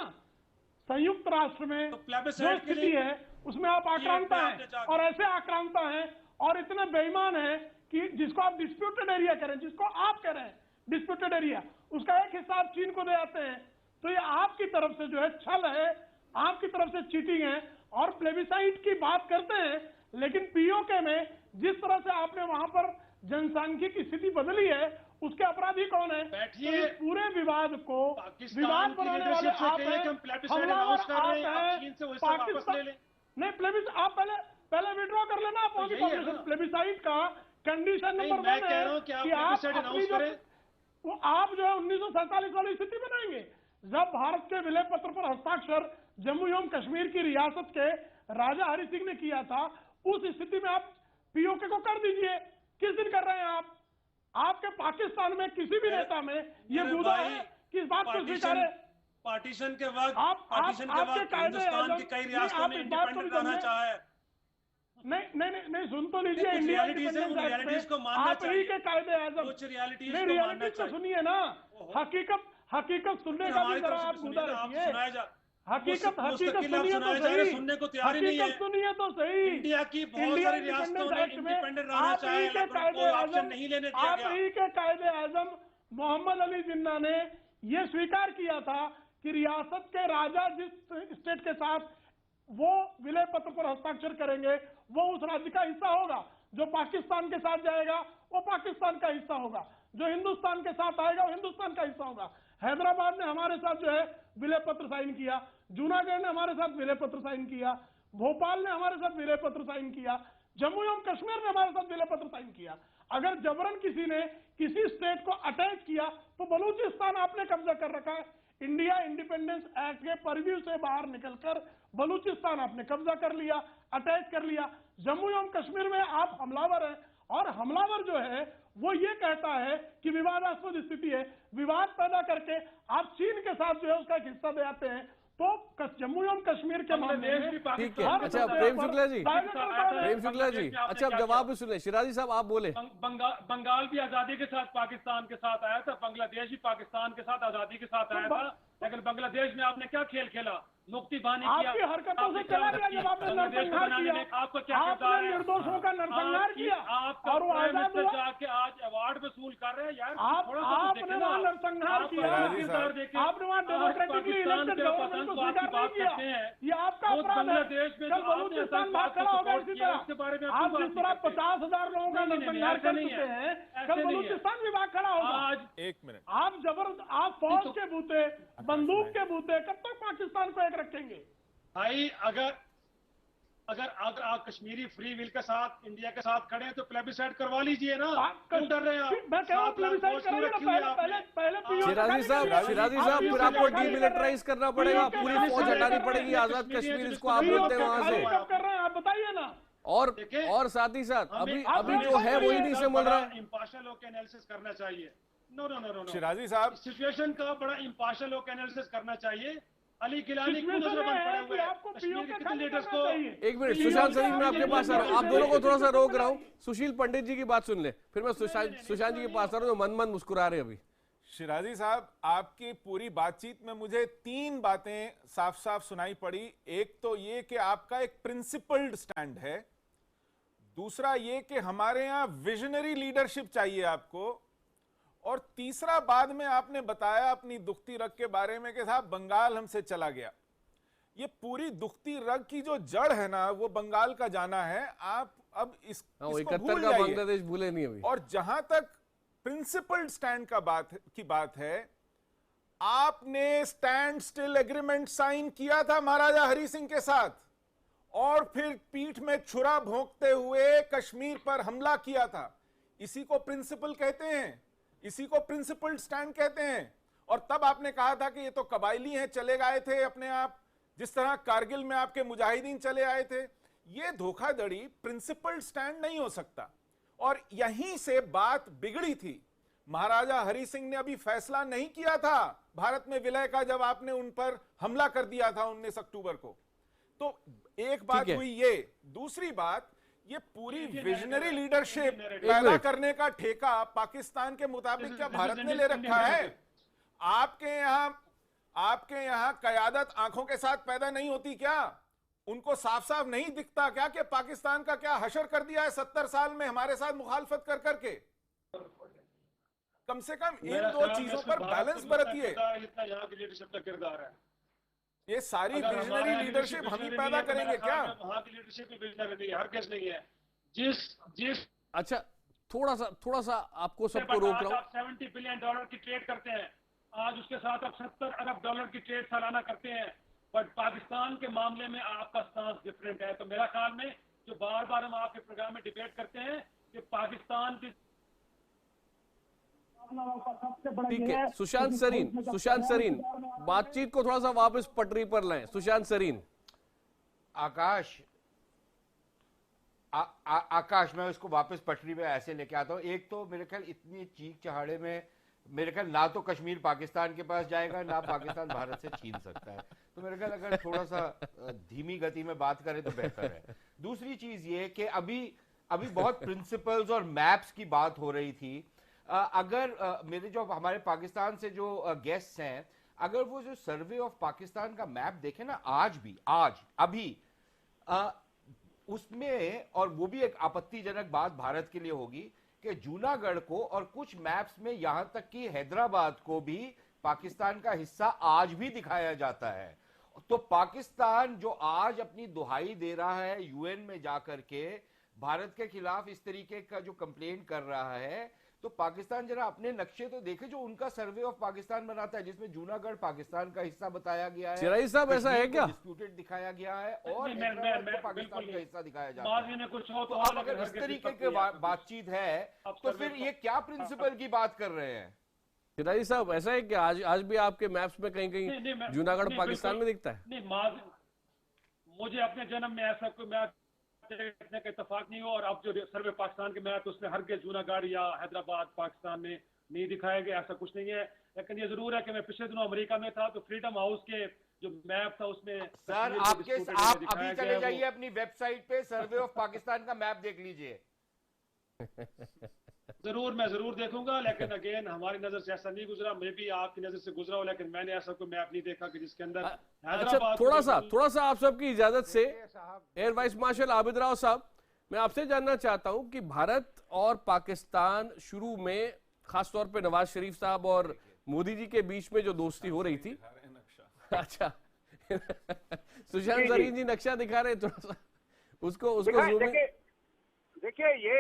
संयुक्त राष्ट्र में जो स्थिति है उसमें आप आक्रांता हैं, और ऐसे आक्रांता हैं और इतने बेईमान हैं कि जिसको आप डिस्प्यूटेड एरिया कह रहे हैं, जिसको आप कह रहे हैं डिस्प्यूटेड एरिया, उसका एक हिस्सा आप चीन को दे आते हैं। तो ये आपकी तरफ से जो है छल है, आपकी तरफ से चीटिंग है। और प्लेबिसाइट की बात करते हैं, लेकिन पीओके में जिस तरह से आपने वहां पर जनसांख्यिकी की स्थिति बदली है, उसके अपराधी कौन है? तो इस पूरे विवाद को विवाद बनाने वाले आप हैं, हमलावर आप हैं। पाकिस्तान नहीं, प्लेबिस आप पहले विड्रॉ कर लेना आप वहां की प्लेबिसाइट का कंडीशन नंबर 1 है कि आप अपनी जो आप जो है 1947 वाली स्थिति बनाएंगे, जब भारत के विलय पत्र पर हस्ताक्षर जम्मू एवं कश्मीर की रियासत के राजा हरि सिंह ने किया था। उस स्थिति में आप पीओके को कर दीजिए। किस दिन कर रहे हैं आप? आपके पाकिस्तान में किसी भी नेता में ये मुद्दा है कि इस बात को स्वीकारे? पार्टीशन के वक्त हिंदुस्तान की कई रियासतों ने इंडिपेंडेंट रहना चाहा है। नहीं सुन तो लीजिए। इंडिया रियलिटीज को मानना आप ही के कायदे आजम कुछ रियलिटीज नहीं, रियलिटीज तो सुनिए ना। हकीकत सुनने का भी जरा आप मुद्दा रखिए। हकीकत सुनिए तो सही, सुनने को तैयार ही नहीं है। सुनिए तो सही। इंडिया की बहुत सारी रियासतों ने इंडिपेंडेंट रहना चाहे, कोई ऑप्शन नहीं लेने दिया गया। आप ही के कायदे आजम मोहम्मद अली जिन्ना ने यह स्वीकार किया था कि रियासत के राजा जिस स्टेट के साथ वो विलय पत्र पर हस्ताक्षर करेंगे वो उस राज्य का हिस्सा होगा। जो पाकिस्तान के साथ जाएगा वो पाकिस्तान का हिस्सा होगा, जो हिंदुस्तान के साथ आएगा वो हिंदुस्तान का हिस्सा होगा। हैदराबाद ने हमारे साथ जो है विलय पत्र साइन किया, जूनागढ़ ने हमारे साथ विलय पत्र साइन किया, भोपाल ने हमारे साथ विलय पत्र साइन किया, जम्मू एवं कश्मीर ने हमारे साथ विलय पत्र साइन किया। अगर जबरन किसी ने किसी स्टेट को अटैच किया तो बलूचिस्तान आपने कब्जा कर रखा है। इंडिया इंडिपेंडेंस एक्ट के परव्यू से बाहर निकलकर बलूचिस्तान आपने कब्जा कर लिया, अटैच कर लिया। जम्मू एवं कश्मीर में आप हमलावर हैं, और हमलावर जो है वो ये कहता है कि विवादास्पद स्थिति है, विवाद पैदा करके आप चीन के साथ जो है उसका एक हिस्सा दे आते हैं। तो जम्मू एवं कश्मीर के मामले में ठीक है। अच्छा प्रेम शुक्ला जी, अच्छा अब जवाब भी सुन ले। शिराजी साहब आप बोले। बंगाल भी आजादी के साथ पाकिस्तान के साथ आया था, बांग्लादेश भी पाकिस्तान के साथ आजादी के साथ आया था, लेकिन बांग्लादेश में आपने क्या खेल खेला? नुक्ती बानी आपकी किया, हरकतों से चला गया जब आपने नरसंहार किया, आपका क्या आपने निर्दोषों का नरसंहार किया और वो आजाद हुआ। जाके आज अवार्ड वसूल कर रहे हैं यार। आपने वहाँ नरसंहार किया, आपने वहाँ डेमोक्रेटिकली इलेक्टेड गवर्नमेंट को स्वीकार नहीं किया, ये आपका अपराध है। कल बलूचिस्तान भाग खड़ा होगा इसी तरह, आप जिस तरह 50,000 लोगों का नरसंहार कर चुके हैं, कल बलूचिस्तान भी भाग खड़ा होगा। एक मिनट, आप फौज के बूते, बंदूक के बूते कब तक पाकिस्तान को एक रखेंगे? भाई अगर आप कश्मीरी फ्री विल के साथ इंडिया के साथ खड़े हैं तो प्लेबिसाइड करवा लीजिए ना, क्यों डर रहे हैं आप? मैं कह रहा हूं प्लेबिसाइड कराइए ना, पहले शिराजी साहब फिर आपको डीमिलिटराइज करना पड़ेगा, पूरी फौज हटानी पड़ेगी आजाद कश्मीर, इसको आप बोलते हैं वहां से। कब कर रहे हैं आप बताइए ना। और साथ ही साथ अभी जो है वही नहीं संभल रहा है। इम्पार्शियल होकर एनालिसिस करना चाहिए। नो शिराजी साहब, सिचुएशन का बड़ा इम्पार्शियल होकर एनालिसिस करना चाहिए। अली गिलानी क्यों नजर बंद पड़े हुए हैं? कश्मीर के कितने लीडर्स को। एक मिनट सुशांत सरीन, मैं आपके पास आ रहा हूँ, आप दोनों को थोड़ा सा रोक रहा हूँ। सुशील पंडित जी की बात सुन ले, फिर मैं सुशांत जी के पास आ रहा हूँ, मन मन मुस्कुरा रहे अभी। शिराजी साहब, आपकी पूरी बातचीत में मुझे 3 बातें साफ साफ सुनाई पड़ी। एक तो ये कि आपका एक प्रिंसिपल्ड स्टैंड है, दूसरा ये कि हमारे यहाँ विजनरी लीडरशिप चाहिए आपको, और तीसरा बाद में आपने बताया अपनी दुखती रग के बारे में कि साहब बंगाल हमसे चला गया। ये पूरी दुखती रग की जो जड़ है ना, वो बंगाल का जाना है। आप अब इसको 71 का बांग्लादेश भूले नहीं अभी। और जहां तक प्रिंसिपल्ड स्टैंड की बात है, आपने स्टैंड स्टिल एग्रीमेंट साइन किया था महाराजा हरि सिंह के साथ, और फिर पीठ में छुरा भोंकते हुए कश्मीर पर हमला किया था। इसी को प्रिंसिपल कहते हैं, इसी को प्रिंसिपल्ड स्टैंड कहते हैं। और तब आपने कहा था कि ये तो कबायली हैं, चले गए थे अपने आप, जिस तरह कारगिल में आपके मुजाहिदीन चले आए थे। ये धोखाधड़ी प्रिंसिपल्ड स्टैंड नहीं हो सकता, और यहीं से बात बिगड़ी थी। महाराजा हरि सिंह ने अभी फैसला नहीं किया था भारत में विलय का, जब आपने उन पर हमला कर दिया था 19 अक्टूबर को। तो एक बात हुई ये। दूसरी बात, ये पूरी विजनरी लीडरशिप पैदा करने का ठेका पाकिस्तान के मुताबिक क्या भारत ने ले रखा है? आपके यहाँ कयादत आंखों के साथ पैदा नहीं होती क्या? उनको साफ साफ नहीं दिखता क्या कि पाकिस्तान का क्या हशर कर दिया है 70 साल में हमारे साथ मुखालफत कर करके? कम से कम इन दो चीजों पर बैलेंस बरतिए। यहाँ की लीडरशिप का किरदार है। ये सारी विजनरी लीडरशिप हम ही पैदा करेंगे क्या? वहाँ की लीडरशिप भी विजनरी हर केस नहीं है। जिस अच्छा, थोड़ा सा आपको सबको रोक रहा हूँ। $70 बिलियन की ट्रेड करते हैं, आज उसके साथ आप $70 अरब की ट्रेड सालाना करते हैं, बट पाकिस्तान के मामले में आपका स्टांस डिफरेंट है। तो मेरा ख्याल में जो बार बार हम आपके प्रोग्राम में डिबेट करते हैं कि पाकिस्तान की ठीक है, सुशांत सरीन बातचीत को थोड़ा सा वापस पटरी पर लाएं। सुशांत सरीन, आकाश मैं उसको वापस पटरी में ऐसे लेके आता हूँ। एक तो मेरे ख्याल इतनी चीख चहाड़े में मेरे ख्याल ना तो कश्मीर पाकिस्तान के पास जाएगा, ना पाकिस्तान भारत से छीन सकता है। तो मेरे ख्याल अगर थोड़ा सा धीमी गति में बात करें तो बेहतर है। दूसरी चीज ये कि अभी बहुत प्रिंसिपल्स और मैप्स की बात हो रही थी। अगर मेरे जो हमारे पाकिस्तान से जो गेस्ट्स हैं, अगर वो जो सर्वे ऑफ पाकिस्तान का मैप देखें ना, आज अभी उसमें, और वो भी एक आपत्तिजनक बात भारत के लिए होगी कि जूनागढ़ को और कुछ मैप्स में यहां तक कि हैदराबाद को भी पाकिस्तान का हिस्सा आज भी दिखाया जाता है। तो पाकिस्तान जो आज अपनी दुहाई दे रहा है यूएन में जाकर के भारत के खिलाफ इस तरीके का जो कंप्लेंट कर रहा है, तो पाकिस्तान जरा अपने नक्शे तो देखे जो उनका सर्वे ऑफ पाकिस्तान बनाता है, जिसमें जूनागढ़ पाकिस्तान का हिस्सा बताया गया है, चिराई साहब ऐसा है क्या? डिस्प्यूटेड दिखाया गया है और पाकिस्तान का हिस्सा दिखाया जाता है। तो अब अगर इस तरीके की बातचीत है तो फिर ये क्या प्रिंसिपल की बात कर रहे हैं? चिराई साहब ऐसा है कि आज भी आपके मैप्स में कहीं जूनागढ़ पाकिस्तान में दिखता है? नहीं, मुझे अपने जन्म में ऐसा कोई मैप देखने का इत्तेफाक नहीं हो, और अब जो सर्वे पाकिस्तान के मैप उसमें हर जूनागढ़ या हैदराबाद पाकिस्तान में नहीं दिखाया गया, ऐसा कुछ नहीं है। लेकिन ये जरूर है कि मैं पिछले दिनों अमेरिका में था तो फ्रीडम हाउस के जो मैप था उसमें सर आप अभी चले जाइए अपनी वेबसाइट पे, सर्वे ऑफ पाकिस्तान का मैप देख लीजिए। जरूर, मैं जरूर देखूंगा, लेकिन अगेन हमारी नजर से ऐसा नहीं गुजरा। मैं भी आपकी नजर से गुजरा हूं, लेकिन मैंने ऐसा कोई मैप नहीं देखा कि जिसके अंदर अच्छा, थोड़ा सा आप सबकी इजाजत से air vice marshal Abid Rao साहब, मैं आपसे जानना चाहता हूं कि भारत और पाकिस्तान शुरू में खासतौर पे नवाज शरीफ साहब और मोदी जी के बीच में जो दोस्ती हो रही थी, अच्छा सुशांत जरीन जी नक्शा दिखा रहे हैं, थोड़ा सा उसको जूम देखिए ये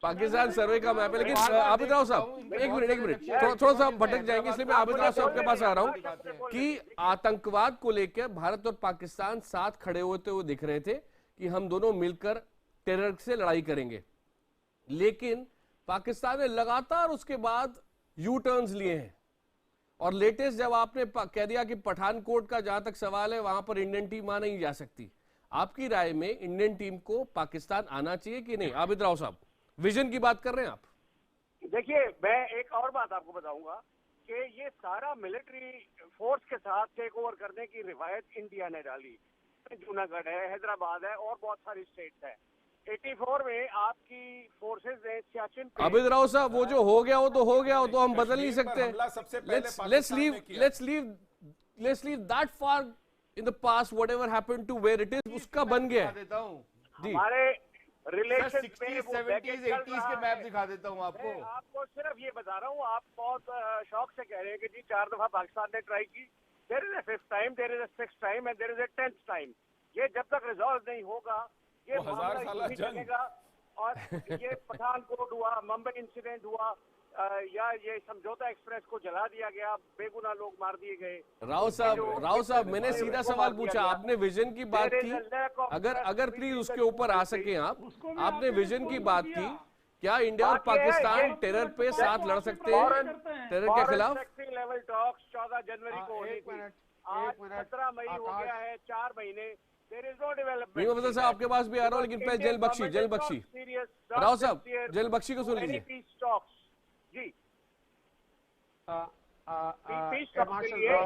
पाकिस्तान सर्वे का मैप है। लेकिन आबिद राव साहब एक मिनट, थोड़ा सा भटक जाएंगे, इसलिए मैं आबिद राव साहब के पास आ रहा हूं कि आतंकवाद को लेकर भारत और पाकिस्तान साथ खड़े होते हुए दिख रहे थे कि हम दोनों मिलकर टेरर से लड़ाई करेंगे, लेकिन पाकिस्तान ने लगातार उसके बाद यू टर्न्स लिए हैं। और लेटेस्ट जब आपने कह दिया कि पठानकोट का जहां तक सवाल है वहां पर इंडियन टीम आ नहीं जा सकती, आपकी राय में इंडियन टीम को पाकिस्तान आना चाहिए कि नहीं? आबिद राव साहब, विजन की बात कर रहे हैं आप। देखिए, मैं एक और बात आपको बताऊंगा कि ये सारा मिलिट्री फोर्स के साथ टेक ओवर करने की रिवायत इंडिया ने डाली। जूनागढ़ है, हैदराबाद है और बहुत सारी स्टेट्स है। 84 में आपकी फोर्सेस ने सियाचिन पे, आबिद राव साहब, वो जो हो गया वो तो हो गया, वो तो हम बदल नहीं सकते। Let's leave that far in the past, whatever happened to where it is, उसका बन गया है। हमारे रिलेशन 60s, 70s, 80s के मैप दिखा देता हूँ आपको। मैं आपको सिर्फ ये बता रहा हूँ, आप बहुत शौक से कह रहे हैं कि जी 4 दफा पाकिस्तान ने ट्राई की। There is a 5th time, there is a 6th time and there is a 10th time. ये जब तक रिजॉल्व नहीं होगा ये मामला नहीं चलेगा। और ये पठानकोट हुआ, मुंबई इंसिडेंट हुआ, या ये समझौता एक्सप्रेस को जला दिया गया, बेगुनाह लोग मार दिए गए। राव साहब मैंने सीधा सवाल पूछा, आपने विजन की बात की, अगर प्लीज उसके ऊपर आ सके आप, आपने विजन की बात की, क्या इंडिया और पाकिस्तान टेरर पे साथ लड़ सकते हैं, टेरर के खिलाफ? लेवल टॉक्स 14 जनवरी को होनी थी, आज 17 मई हो गया है, 4 महीने। साहब आपके पास भी आ रहा हूँ, लेकिन पहले जेल बख्शी राव साहब, जेल बख्शी को सुन लीजिए जी।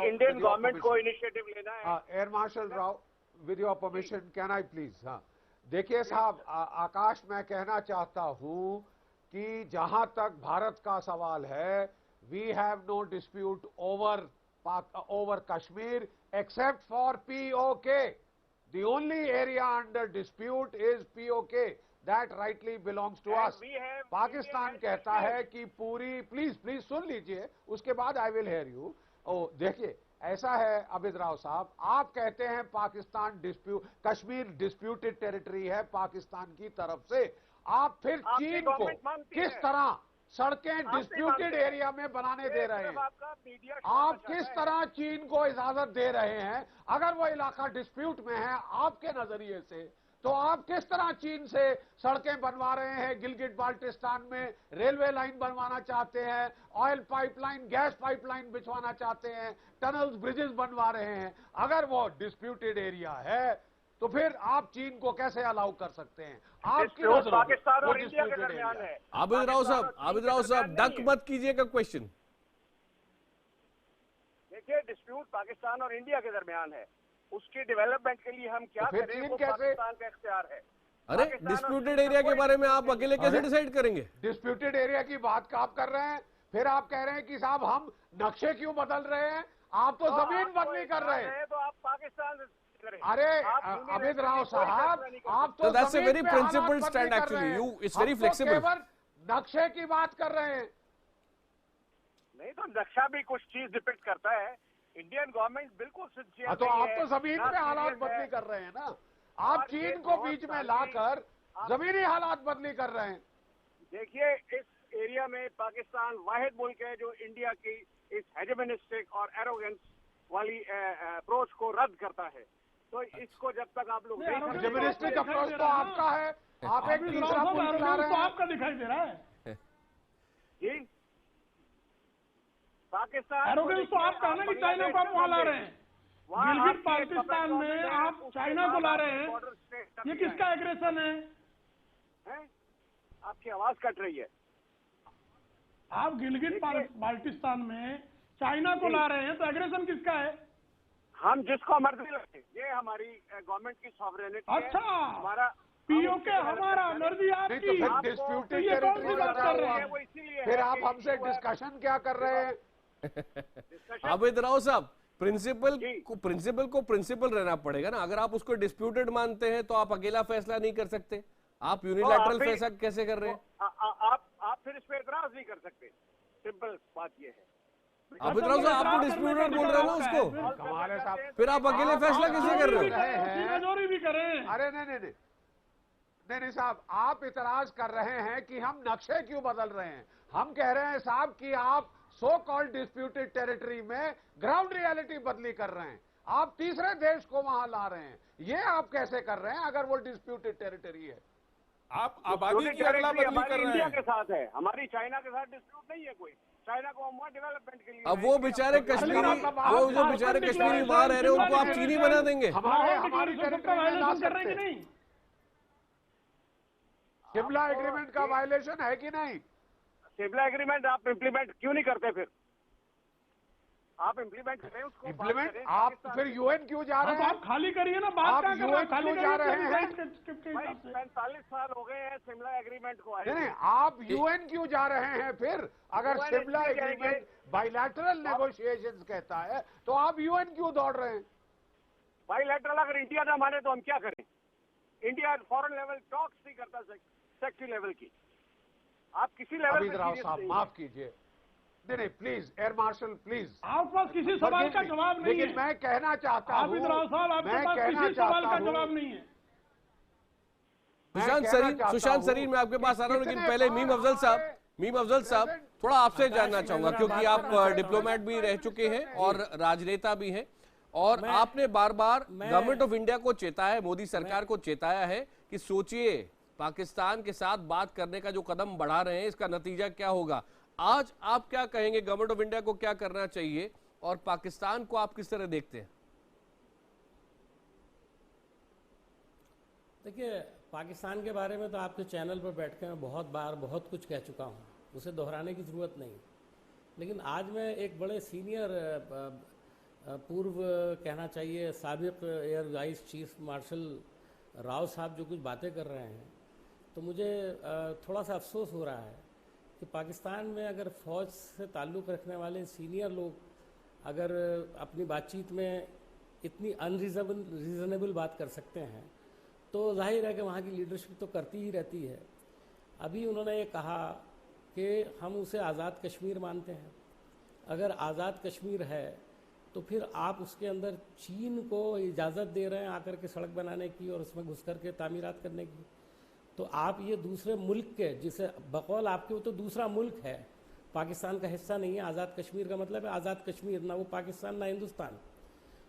इंडियन गवर्नमेंट को इनिशिएटिव लेना है। Air marshal Rao, with your permission can I please? हाँ, देखिए साहब, आकाश, मैं कहना चाहता हूं कि जहां तक भारत का सवाल है, we have no dispute over Kashmir except for POK. The only area under dispute is POK. That rightly belongs to us. Pakistan कहता है कि पूरी, प्लीज सुन लीजिए, उसके बाद आई विल हेयर यू। देखिए, ऐसा है आबिद राव साहब, आप कहते हैं पाकिस्तान कश्मीर डिस्प्यूटेड टेरिटरी है पाकिस्तान की तरफ से। आप फिर चीन को किस तरह सड़कें डिस्प्यूटेड एरिया में बनाने दे रहे हैं? आप किस तरह चीन को इजाजत दे रहे हैं? अगर वो इलाका डिस्प्यूट में है आपके नजरिए से, तो आप किस तरह चीन से सड़कें बनवा रहे हैं? गिलगिट बाल्टिस्तान में रेलवे लाइन बनवाना चाहते हैं, ऑयल पाइपलाइन, गैस पाइपलाइन बिछवाना चाहते हैं, टनल्स, ब्रिजेस बनवा रहे हैं। अगर वो डिस्प्यूटेड एरिया है तो फिर आप चीन को कैसे अलाउ कर सकते हैं? आपकी पाकिस्तान और इंडिया के दरमियान है। आबिद राव साहब डक मत कीजिएगा क्वेश्चन। देखिए, डिस्प्यूट पाकिस्तान और इंडिया के दरमियान है, उसकी डेवलपमेंट के लिए हम क्या तो करें वो पाकिस्तान का इख्तियार है। अरे डिस्प्यूटेड एरिया के बारे में आप अकेले कैसे डिसाइड करेंगे? डिस्प्यूटेड एरिया की बात आप कर रहे हैं, फिर आप कह रहे हैं कि साहब हम नक्शे क्यों बदल रहे हैं? आप तो जमीन बदली कर रहे हैं। तो आप पाकिस्तान, अरे आबिद राव साहब, आप तो that's a very principled stand actually. It's very flexible. नक्शे की बात कर रहे हैं। नहीं तो नक्शा भी कुछ चीज डिपिक्ट करता है। इंडियन गवर्नमेंट बिल्कुल सिंसियर तो आप तो जमीन में हालात बदली कर रहे हैं ना। आप चीन को बीच में लाकर जमीनी हालात बदली कर रहे हैं। देखिए, इस एरिया में पाकिस्तान वाहिद मुल्क है जो इंडिया की इस हेजेमोनिस्टिक और एरोगेंस वाली अप्रोच को रद्द करता है। तो इसको जब तक आप लोग हेजेमोनिस्टिक अप्रोच तो आपका है, आप एक तीसरा मुल्क ला रहे हैं, आपका दिखाई दे रहा है जी। पाकिस्तान एरोगेंस तो आप कहना कि चाइना को आप वहां ला रहे हैं, गिलगिट बाल्टिस्तान में आप चाइना को ला रहे हैं, ये किसका एग्रेशन है? आपकी आवाज कट रही है। आप गिलगिट बाल्टिस्तान में चाइना को ला रहे हैं, तो एग्रेशन किसका है? हम जिसको मर्जी लगे, ये हमारी गवर्नमेंट की सॉवरेनिटी है। अच्छा, हमारा पीओके हमारा, मर्जी नहीं तो आपकी। फिर डिस्प्यूटेड तो ये कौन सी टेरिटरी बात कर रहे हैं? वो इसीलिए फिर है आप कि हमसे वो- डिस्कशन क्या कर रहे हैं? आबिद राव साहब, प्रिंसिपल को प्रिंसिपल रहना पड़ेगा ना। अगर आप उसको डिस्प्यूटेड मानते हैं तो आप अकेला फैसला नहीं कर सकते। आप यूनिलैटरल फिर- फैसला कैसे कर रहे हैं? आप फिर इस पे एतराज नहीं कर सकते। सिंपल बात ये है। आबिद राव साहब, आप तो डिस्प्यूटेड बोल रहे हैं ना उसको, हमारे साथ फिर आप अकेले फैसला कैसे कर रहे हो? कमजोरी भी करें। अरे नहीं साहब, आप इतराज कर रहे हैं कि हम नक्शे क्यों बदल रहे हैं। हम कह रहे हैं साहब कि आप सो कॉल्ड डिस्प्यूटेड टेरिटरी में ग्राउंड रियलिटी बदली कर रहे हैं। आप तीसरे देश को वहां ला रहे हैं। ये आप कैसे कर रहे हैं अगर वो डिस्प्यूटेड टेरिटरी है? आप आबादी की अदला बदली हमारी कर रहे इंडिया हैं। के साथ है, हमारी चाइना के साथ डिस्प्यूट नहीं है कोई। चाइना को हम वहाँ डेवलपमेंट के लिए अब वो बेचारे कश्मीरी, वो जो बेचारे कश्मीरी वहां रह रहे हैं, उनको आप चीनी बना देंगे? हमारी टेरिटरी में ला कर रहे हैं कि सकते हैं। नहीं? शिमला एग्रीमेंट का वायलेशन है कि नहीं? शिमला एग्रीमेंट आप इम्प्लीमेंट क्यों नहीं करते? फिर आप इम्प्लीमेंट करें उसको। इम्प्लीमेंट आप फिर यूएन क्यों जा रहे हैं? आप खाली करिए ना, बात आप क्या कर रहे यूएन हैं? खाली क्यों जा रहे हैं? भाई 45 साल हो गए हैं शिमला एग्रीमेंट को आए। नहीं, आप यूएन क्यों जा रहे हैं फिर? अगर UN शिमला इसलिए एग्रीमेंट जाएंगे। बाइलैटरल नेगोशिएशंस कहता है तो आप यूएन क्यों दौड़ रहे हैं? बाइलैटरल अगर इंडिया ना माने तो हम क्या करें? इंडिया फॉरेन लेवल टॉक्स नहीं करता सेक्रेटरी लेवल की। आप किसी लेवल अमित राव साहब माफ कीजिए। नहीं प्लीज, एयर मार्शल प्लीज। आपके पास किसी सवाल का जवाब नहीं है। लेकिन मैं कहना चाहता हूँ, आबिद राव साहब, आपके पास किसी सवाल का जवाब नहीं है। सुशांत सरीन, मैं आपके पास आ रहा हूँ, लेकिन पहले मीम अफजल साहब थोड़ा आपसे जानना चाहूंगा, क्योंकि आप डिप्लोमेट भी रह चुके हैं और राजनेता भी हैं, और आपने बार बार गवर्नमेंट ऑफ इंडिया को चेताया है, मोदी सरकार को चेताया है कि सोचिए पाकिस्तान के साथ बात करने का जो कदम बढ़ा रहे हैं इसका नतीजा क्या होगा। आज आप क्या कहेंगे, गवर्नमेंट ऑफ इंडिया को क्या करना चाहिए और पाकिस्तान को आप किस तरह देखते हैं? देखिए, पाकिस्तान के बारे में तो आपके चैनल पर बैठ के मैं बहुत बार बहुत कुछ कह चुका हूँ, उसे दोहराने की ज़रूरत नहीं। लेकिन आज मैं एक बड़े सीनियर पूर्व कहना चाहिए साबिक air vice chief marshal Rao साहब जो कुछ बातें कर रहे हैं, तो मुझे थोड़ा सा अफसोस हो रहा है कि पाकिस्तान में अगर फ़ौज से ताल्लुक़ रखने वाले सीनियर लोग अगर अपनी बातचीत में इतनी अनरीजनेबल बात कर सकते हैं तो जाहिर है कि वहाँ की लीडरशिप तो करती ही रहती है। अभी उन्होंने ये कहा कि हम उसे आज़ाद कश्मीर मानते हैं। अगर आज़ाद कश्मीर है तो फिर आप उसके अंदर चीन को इजाज़त दे रहे हैं आकर के सड़क बनाने की और उसमें घुस कर के तामीरात करने की। तो आप ये दूसरे मुल्क के, जिसे बकौल आपके वो तो दूसरा मुल्क है, पाकिस्तान का हिस्सा नहीं है। आज़ाद कश्मीर का मतलब है आज़ाद कश्मीर, ना वो पाकिस्तान ना हिंदुस्तान।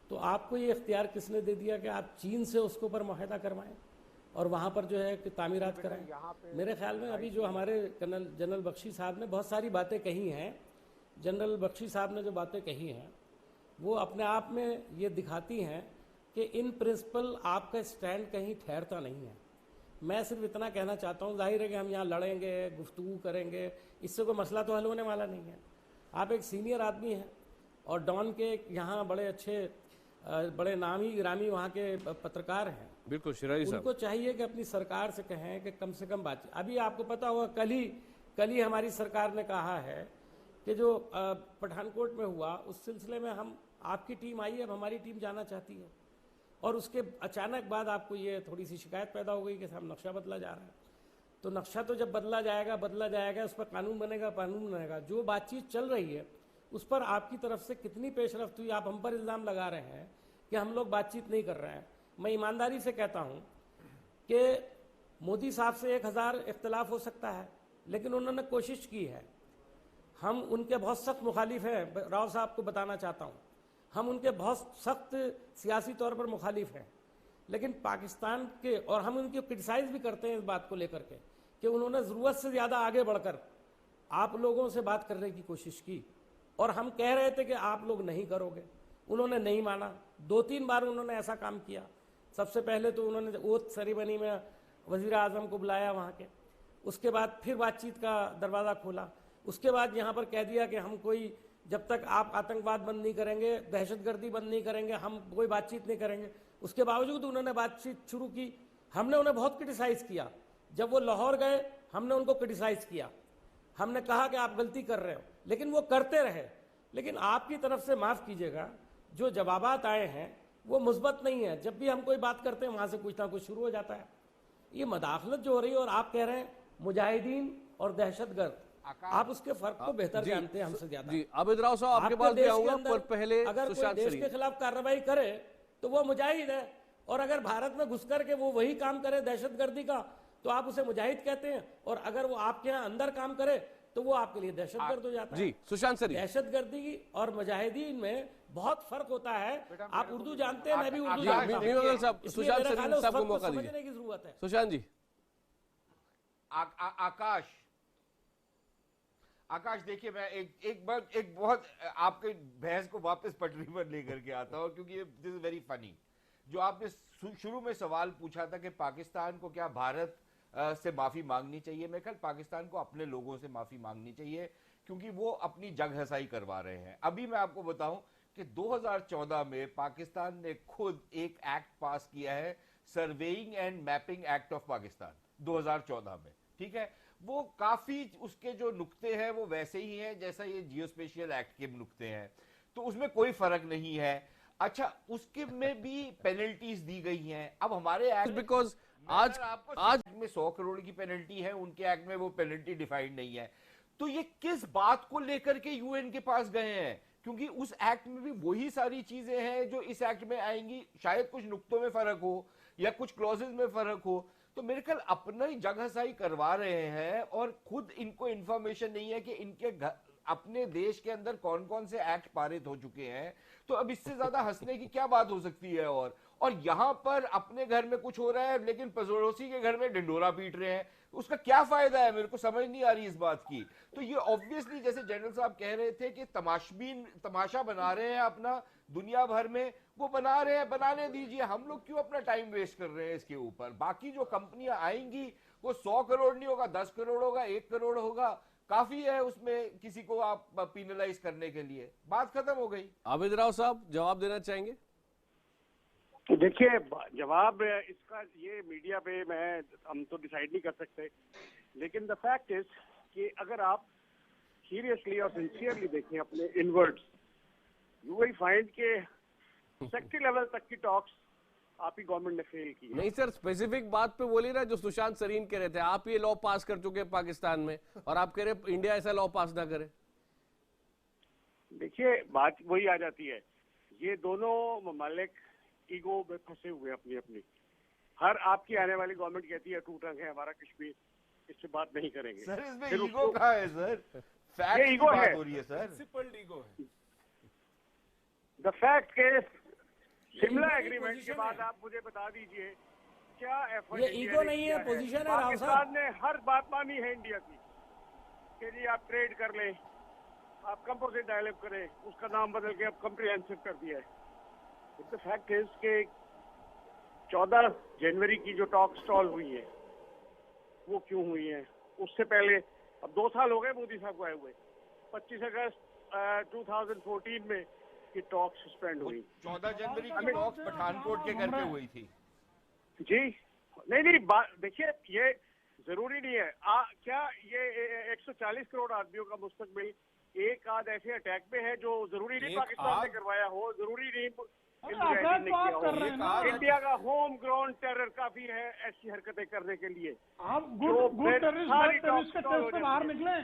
तो आपको ये इख्तियार किसने दे दिया कि आप चीन से उसके ऊपर मुआहदा करवाएं और वहाँ पर जो है कि तामीरात कराएं? मेरे ख्याल में अभी जो हमारे जनरल बख्शी साहब ने बहुत सारी बातें कही हैं, जनरल बख्शी साहब ने जो बातें कही हैं वो अपने आप में ये दिखाती हैं कि इन प्रिंसिपल आपका स्टैंड कहीं ठहरता नहीं है। मैं सिर्फ इतना कहना चाहता हूँ, जाहिर है कि हम यहाँ लड़ेंगे, गुफ्तगू करेंगे, इससे कोई मसला तो हल होने वाला नहीं है। आप एक सीनियर आदमी हैं और डॉन के यहाँ बड़े अच्छे बड़े नामी गिरामी वहाँ के पत्रकार हैं। बिल्कुल शिराजी साहब, उनको चाहिए कि अपनी सरकार से कहें कि कम से कम बातचीत। अभी आपको पता होगा कल ही हमारी सरकार ने कहा है कि जो पठानकोट में हुआ उस सिलसिले में हम आपकी टीम आई है, अब हमारी टीम जाना चाहती है, और उसके अचानक बाद आपको ये थोड़ी सी शिकायत पैदा हो गई कि साहब नक्शा बदला जा रहा है। तो नक्शा तो जब बदला जाएगा उस पर कानून बनेगा। जो बातचीत चल रही है उस पर आपकी तरफ से कितनी पेशरफ्त हुई? आप हम पर इल्ज़ाम लगा रहे हैं कि हम लोग बातचीत नहीं कर रहे हैं। मैं ईमानदारी से कहता हूँ कि मोदी साहब से 1000 इख्तलाफ हो सकता है, लेकिन उन्होंने कोशिश की है। हम उनके बहुत सख्त मुखालिफ हैं, राव साहब को बताना चाहता हूँ, हम उनके बहुत सख्त सियासी तौर पर मुखालिफ हैं, लेकिन पाकिस्तान के, और हम उनकी क्रिटिसाइज़ भी करते हैं इस बात को लेकर के कि उन्होंने ज़रूरत से ज़्यादा आगे बढ़कर आप लोगों से बात करने की कोशिश की, और हम कह रहे थे कि आप लोग नहीं करोगे, उन्होंने नहीं माना। 2-3 बार उन्होंने ऐसा काम किया। सबसे पहले तो उन्होंने ओथ सेरेमनी में वज़ीर आज़म को बुलाया वहाँ के, उसके बाद फिर बातचीत का दरवाज़ा खोला, उसके बाद यहाँ पर कह दिया कि हम कोई, जब तक आप आतंकवाद बंद नहीं करेंगे, दहशतगर्दी बंद नहीं करेंगे, हम कोई बातचीत नहीं करेंगे। उसके बावजूद उन्होंने बातचीत शुरू की हमने उन्हें बहुत क्रिटिसाइज किया। जब वो लाहौर गए हमने उनको क्रिटिसाइज किया, हमने कहा कि आप गलती कर रहे हो, लेकिन वो करते रहे। लेकिन आपकी तरफ से माफ़ कीजिएगा, जो जवाबात आए हैं वो मुस्बत नहीं है। जब भी हम कोई बात करते हैं वहाँ से कुछ ना कुछ शुरू हो जाता है। ये मदाखलत जो हो रही है, और आप कह रहे हैं मुजाहिदीन और दहशतगर्द, आप उसके फर्क को बेहतर जानते हैं हमसे ज्यादा। जी आबिद राव साहब, आपके पास भी आऊंगा, पर पहले अगर कोई देश के खिलाफ कार्रवाई करे तो वो मुजाहिद है, और अगर भारत में घुस करके वो वही काम करे दहशतगर्दी का तो आप उसे मुजाहिद कहते हैं, और अगर वो आपके यहाँ अंदर काम करे तो वो आपके लिए दहशतगर्द हो जाता है। जी सुशांत सरीन, दहशतगर्दी और मुजाहिदीन में बहुत फर्क होता है। आप उर्दू जानते हैं, मैं भी उर्दू जानता हूं। सुशांत सरीन साहब को मौका दीजिए। समझने की जरूरत है। सुशांत जी। आकाश देखिए, मैं एक बहुत आपके बहस को वापस पटरी पर लेकर के आता हूं, क्योंकि दिस इज वेरी फनी। जो आपने शुरू में सवाल पूछा था कि पाकिस्तान को क्या भारत से माफी मांगनी चाहिए, मैं ख्याल पाकिस्तान को अपने लोगों से माफी मांगनी चाहिए, क्योंकि वो अपनी जगहसाई करवा रहे हैं। अभी मैं आपको बताऊं कि 2014 में पाकिस्तान ने खुद एक एक्ट पास किया है, surveying and mapping act of Pakistan 2014 में, ठीक है। वो काफी उसके जो नुक्ते हैं वो वैसे ही हैं जैसा ये जियोस्पेशियल एक्ट के नुक्ते हैं, तो उसमें कोई फर्क नहीं है। अच्छा, उसके में भी पेनल्टीज दी गई हैं। अब हमारे एक्ट बिकॉज आज में 100 करोड़ की पेनल्टी है, उनके एक्ट में वो पेनल्टी डिफाइंड नहीं है। तो ये किस बात को लेकर के यूएन के पास गए हैं, क्योंकि उस एक्ट में भी वही सारी चीजें हैं जो इस एक्ट में आएंगी। शायद कुछ नुक्तों में फर्क हो या कुछ क्लॉजेज में फर्क हो, तो मेरे ख्याल अपना ही जगहसाई करवा रहे हैं, और खुद इनको इंफॉर्मेशन नहीं है कि इनके अपने देश के अंदर कौन कौन से एक्ट पारित हो चुके हैं। तो अब इससे ज्यादा हंसने की क्या बात हो सकती है। और यहां पर अपने घर में कुछ हो रहा है लेकिन पड़ोसी के घर में ढिंडोरा पीट रहे हैं, उसका क्या फायदा है, मेरे को समझ नहीं आ रही इस बात की। तो ये ऑब्वियसली, जैसे जनरल साहब कह रहे थे कि तमाशा बना रहे हैं अपना दुनिया भर में, वो बना रहे हैं, बनाने दीजिए, हम लोग क्यों अपना टाइम वेस्ट कर रहे हैं इसके ऊपर। बाकी जो कंपनियां आएंगी वो 100 करोड़ नहीं होगा, 10 करोड़ होगा, 1 करोड़ होगा, काफी है उसमें किसी को आप पीनलाइज करने के लिए। बात खत्म हो गई। आबिद राव साहब जवाब देना चाहेंगे? देखिए, जवाब इसका ये मीडिया पे हम तो डिसाइड नहीं कर सकते, लेकिन द फैक्ट इज कि अगर आप सीरियसली और सिंसियरली देखें अपने इनवर्ड्स, यू विल फाइंड के सेक्रेटरी लेवल तक की टॉक्स आप ही गवर्नमेंट ने फेल की। नहीं सर, स्पेसिफिक बात पे बोलिए ना, जो सुशांत सरीन कह रहे थे। आप ये लॉ पास कर चुके हैं पाकिस्तान में, और आप कह रहे इंडिया ऐसा लॉ पास ना करे। देखिए, बात वही आ जाती है, ये दोनों ममालिक ईगो में फंसे हुए अपनी अपनी। हर आपकी आने वाली गवर्नमेंट कहती है टू टंग है हमारा कश्मीर, इससे बात नहीं करेंगे। सर इसमें ईगो कहाँ है सर? फैक्ट ये ईगो है, हो रही है सर, प्रिंसिपल्ड ईगो है। द फैक्ट के शिमला एग्रीमेंट के बाद आप मुझे बता दीजिए क्या एफर्ट। ये ईगो नहीं है, पोजीशन है राव साहब। पाकिस्तान ने हर बात मानी है इंडिया की कि जी आप ट्रेड कर लें, आप कंपोजिट डायलॉग करें, उसका नाम बदल के अब कॉम्प्रिहेंसिव कर दिया है। द फैक्ट इज के 14 जनवरी की जो टॉक स्टॉल हुई है वो क्यों हुई है? उससे पहले अब 2 साल हो गए मोदी साहब को आए हुए। 25 अगस्त 2014 में ये टॉक सस्पेंड हुई। 14 जनवरी की टॉक्स पठानकोट के घर पे हुई थी जी। नहीं, देखिए, ये जरूरी नहीं है। क्या ये 140 करोड़ आदमियों का मुस्तकबिल एक आध ऐसे अटैक में है जो जरूरी नहीं पाकिस्तान ने करवाया हो, जरूरी नहीं इंडिया का होम ग्राउंड टेरर काफी है ऐसी हरकतें करने के लिए। आप गुड टेररिस्ट के टेस्ट से बाहर निकले।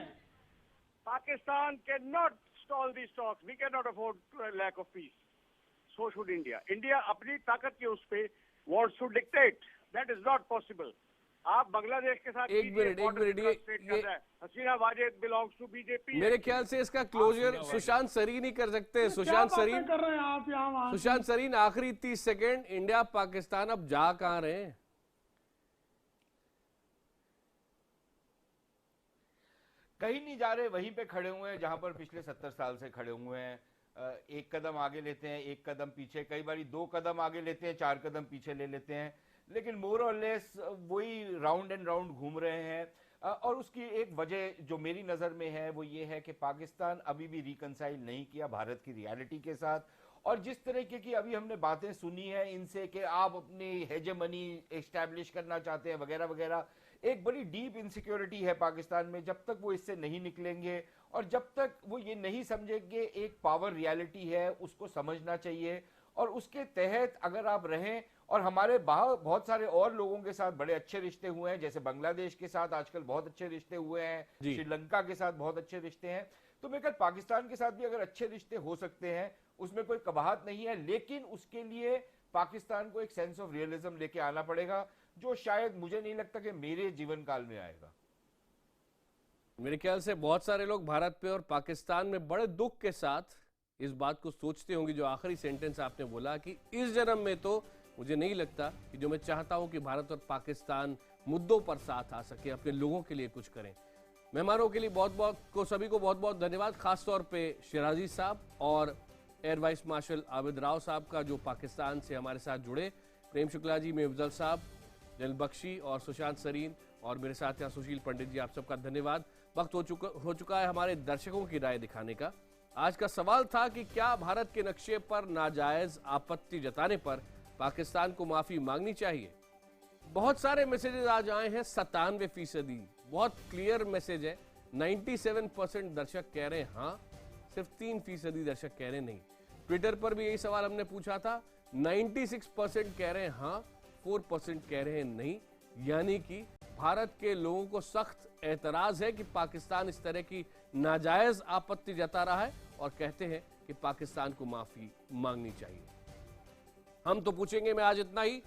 Pakistan can not stall these talks. We cannot afford lack of peace. So should India. India अपनी ताकत के उस पे wants to dictate. That is not possible. आप बांग्लादेश के साथ एक मिनट ये हसीना वाजेद belongs to BJP। मेरे ख्याल से इसका क्लोजर सुशांत सरीन ही कर सकते हैं। सुशांत सरीन कर रहे हैं आप यहाँ? सुशांत सरीन, आखिरी 30 सेकेंड, इंडिया पाकिस्तान अब जा कहाँ रहे हैं? कहीं नहीं जा रहे, वहीं पे खड़े हुए हैं जहां पर पिछले 70 साल से खड़े हुए हैं। एक कदम आगे लेते हैं, एक कदम पीछे, कई बार 2 कदम आगे लेते हैं, 4 कदम पीछे ले लेते हैं, लेकिन मोर और लेस वही राउंड एंड राउंड घूम रहे हैं। और उसकी एक वजह जो मेरी नज़र में है वो ये है कि पाकिस्तान अभी भी रिकंसाइल नहीं किया भारत की रियलिटी के साथ, और जिस तरीके की अभी हमने बातें सुनी है इनसे कि आप अपनी हेजेमनी एस्टैब्लिश करना चाहते हैं वगैरह वगैरह, एक बड़ी डीप इनसिक्योरिटी है पाकिस्तान में। जब तक वो इससे नहीं निकलेंगे और जब तक वो ये नहीं समझेंगे एक पावर रियलिटी है, उसको समझना चाहिए और उसके तहत अगर आप रहें। और हमारे बहुत सारे और लोगों के साथ बड़े अच्छे रिश्ते हुए हैं, जैसे बांग्लादेश के साथ आजकल बहुत अच्छे रिश्ते हुए हैं, श्रीलंका के साथ बहुत अच्छे रिश्ते हैं। तो मैं कहता पाकिस्तान के साथ भी अगर अच्छे रिश्ते हो सकते हैं, उसमें कोई कबाहत नहीं है, लेकिन उसके लिए पाकिस्तान को एक सेंस ऑफ रियलिज्म लेके आना पड़ेगा, जो शायद मुझे नहीं लगता कि मेरे जीवन काल में आएगा। मेरे ख्याल से बहुत सारे लोग भारत पे और पाकिस्तान में बड़े दुख के साथ इस बात को सोचते होंगे, जो आखिरी सेंटेंस आपने बोला कि इस जन्म में तो मुझे नहीं लगता कि जो मैं चाहता हूं कि भारत और पाकिस्तान मुद्दों पर साथ आ सके, अपने लोगों के लिए कुछ करें। मेहमानों के लिए सभी को बहुत बहुत धन्यवाद, खासतौर पे शिराजी साहब और air vice marshal Abid Rao साहब का जो पाकिस्तान से हमारे साथ जुड़े, प्रेम शुक्ला जी, मेफजल साहब, जल बख्शी और सुशांत सरीन और मेरे साथ यहाँ सुशील पंडित जी, आप सबका धन्यवाद। वक्त हो चुका है हमारे दर्शकों की राय दिखाने का। आज का सवाल था कि क्या भारत के नक्शे पर नाजायज आपत्ति जताने पर पाकिस्तान को माफी मांगनी चाहिए। बहुत सारे मैसेजेस आज आए हैं, 97%, बहुत क्लियर मैसेज है। 97% दर्शक कह रहे हैं हाँ, सिर्फ 3% दर्शक कह रहे हैं नहीं। ट्विटर पर भी यही सवाल हमने पूछा था, 96% कह रहे हैं हाँ, 4% कह रहे हैं नहीं। यानी कि भारत के लोगों को सख्त एतराज है कि पाकिस्तान इस तरह की नाजायज आपत्ति जता रहा है और कहते हैं कि पाकिस्तान को माफी मांगनी चाहिए। हम तो पूछेंगे, मैं आज इतना ही।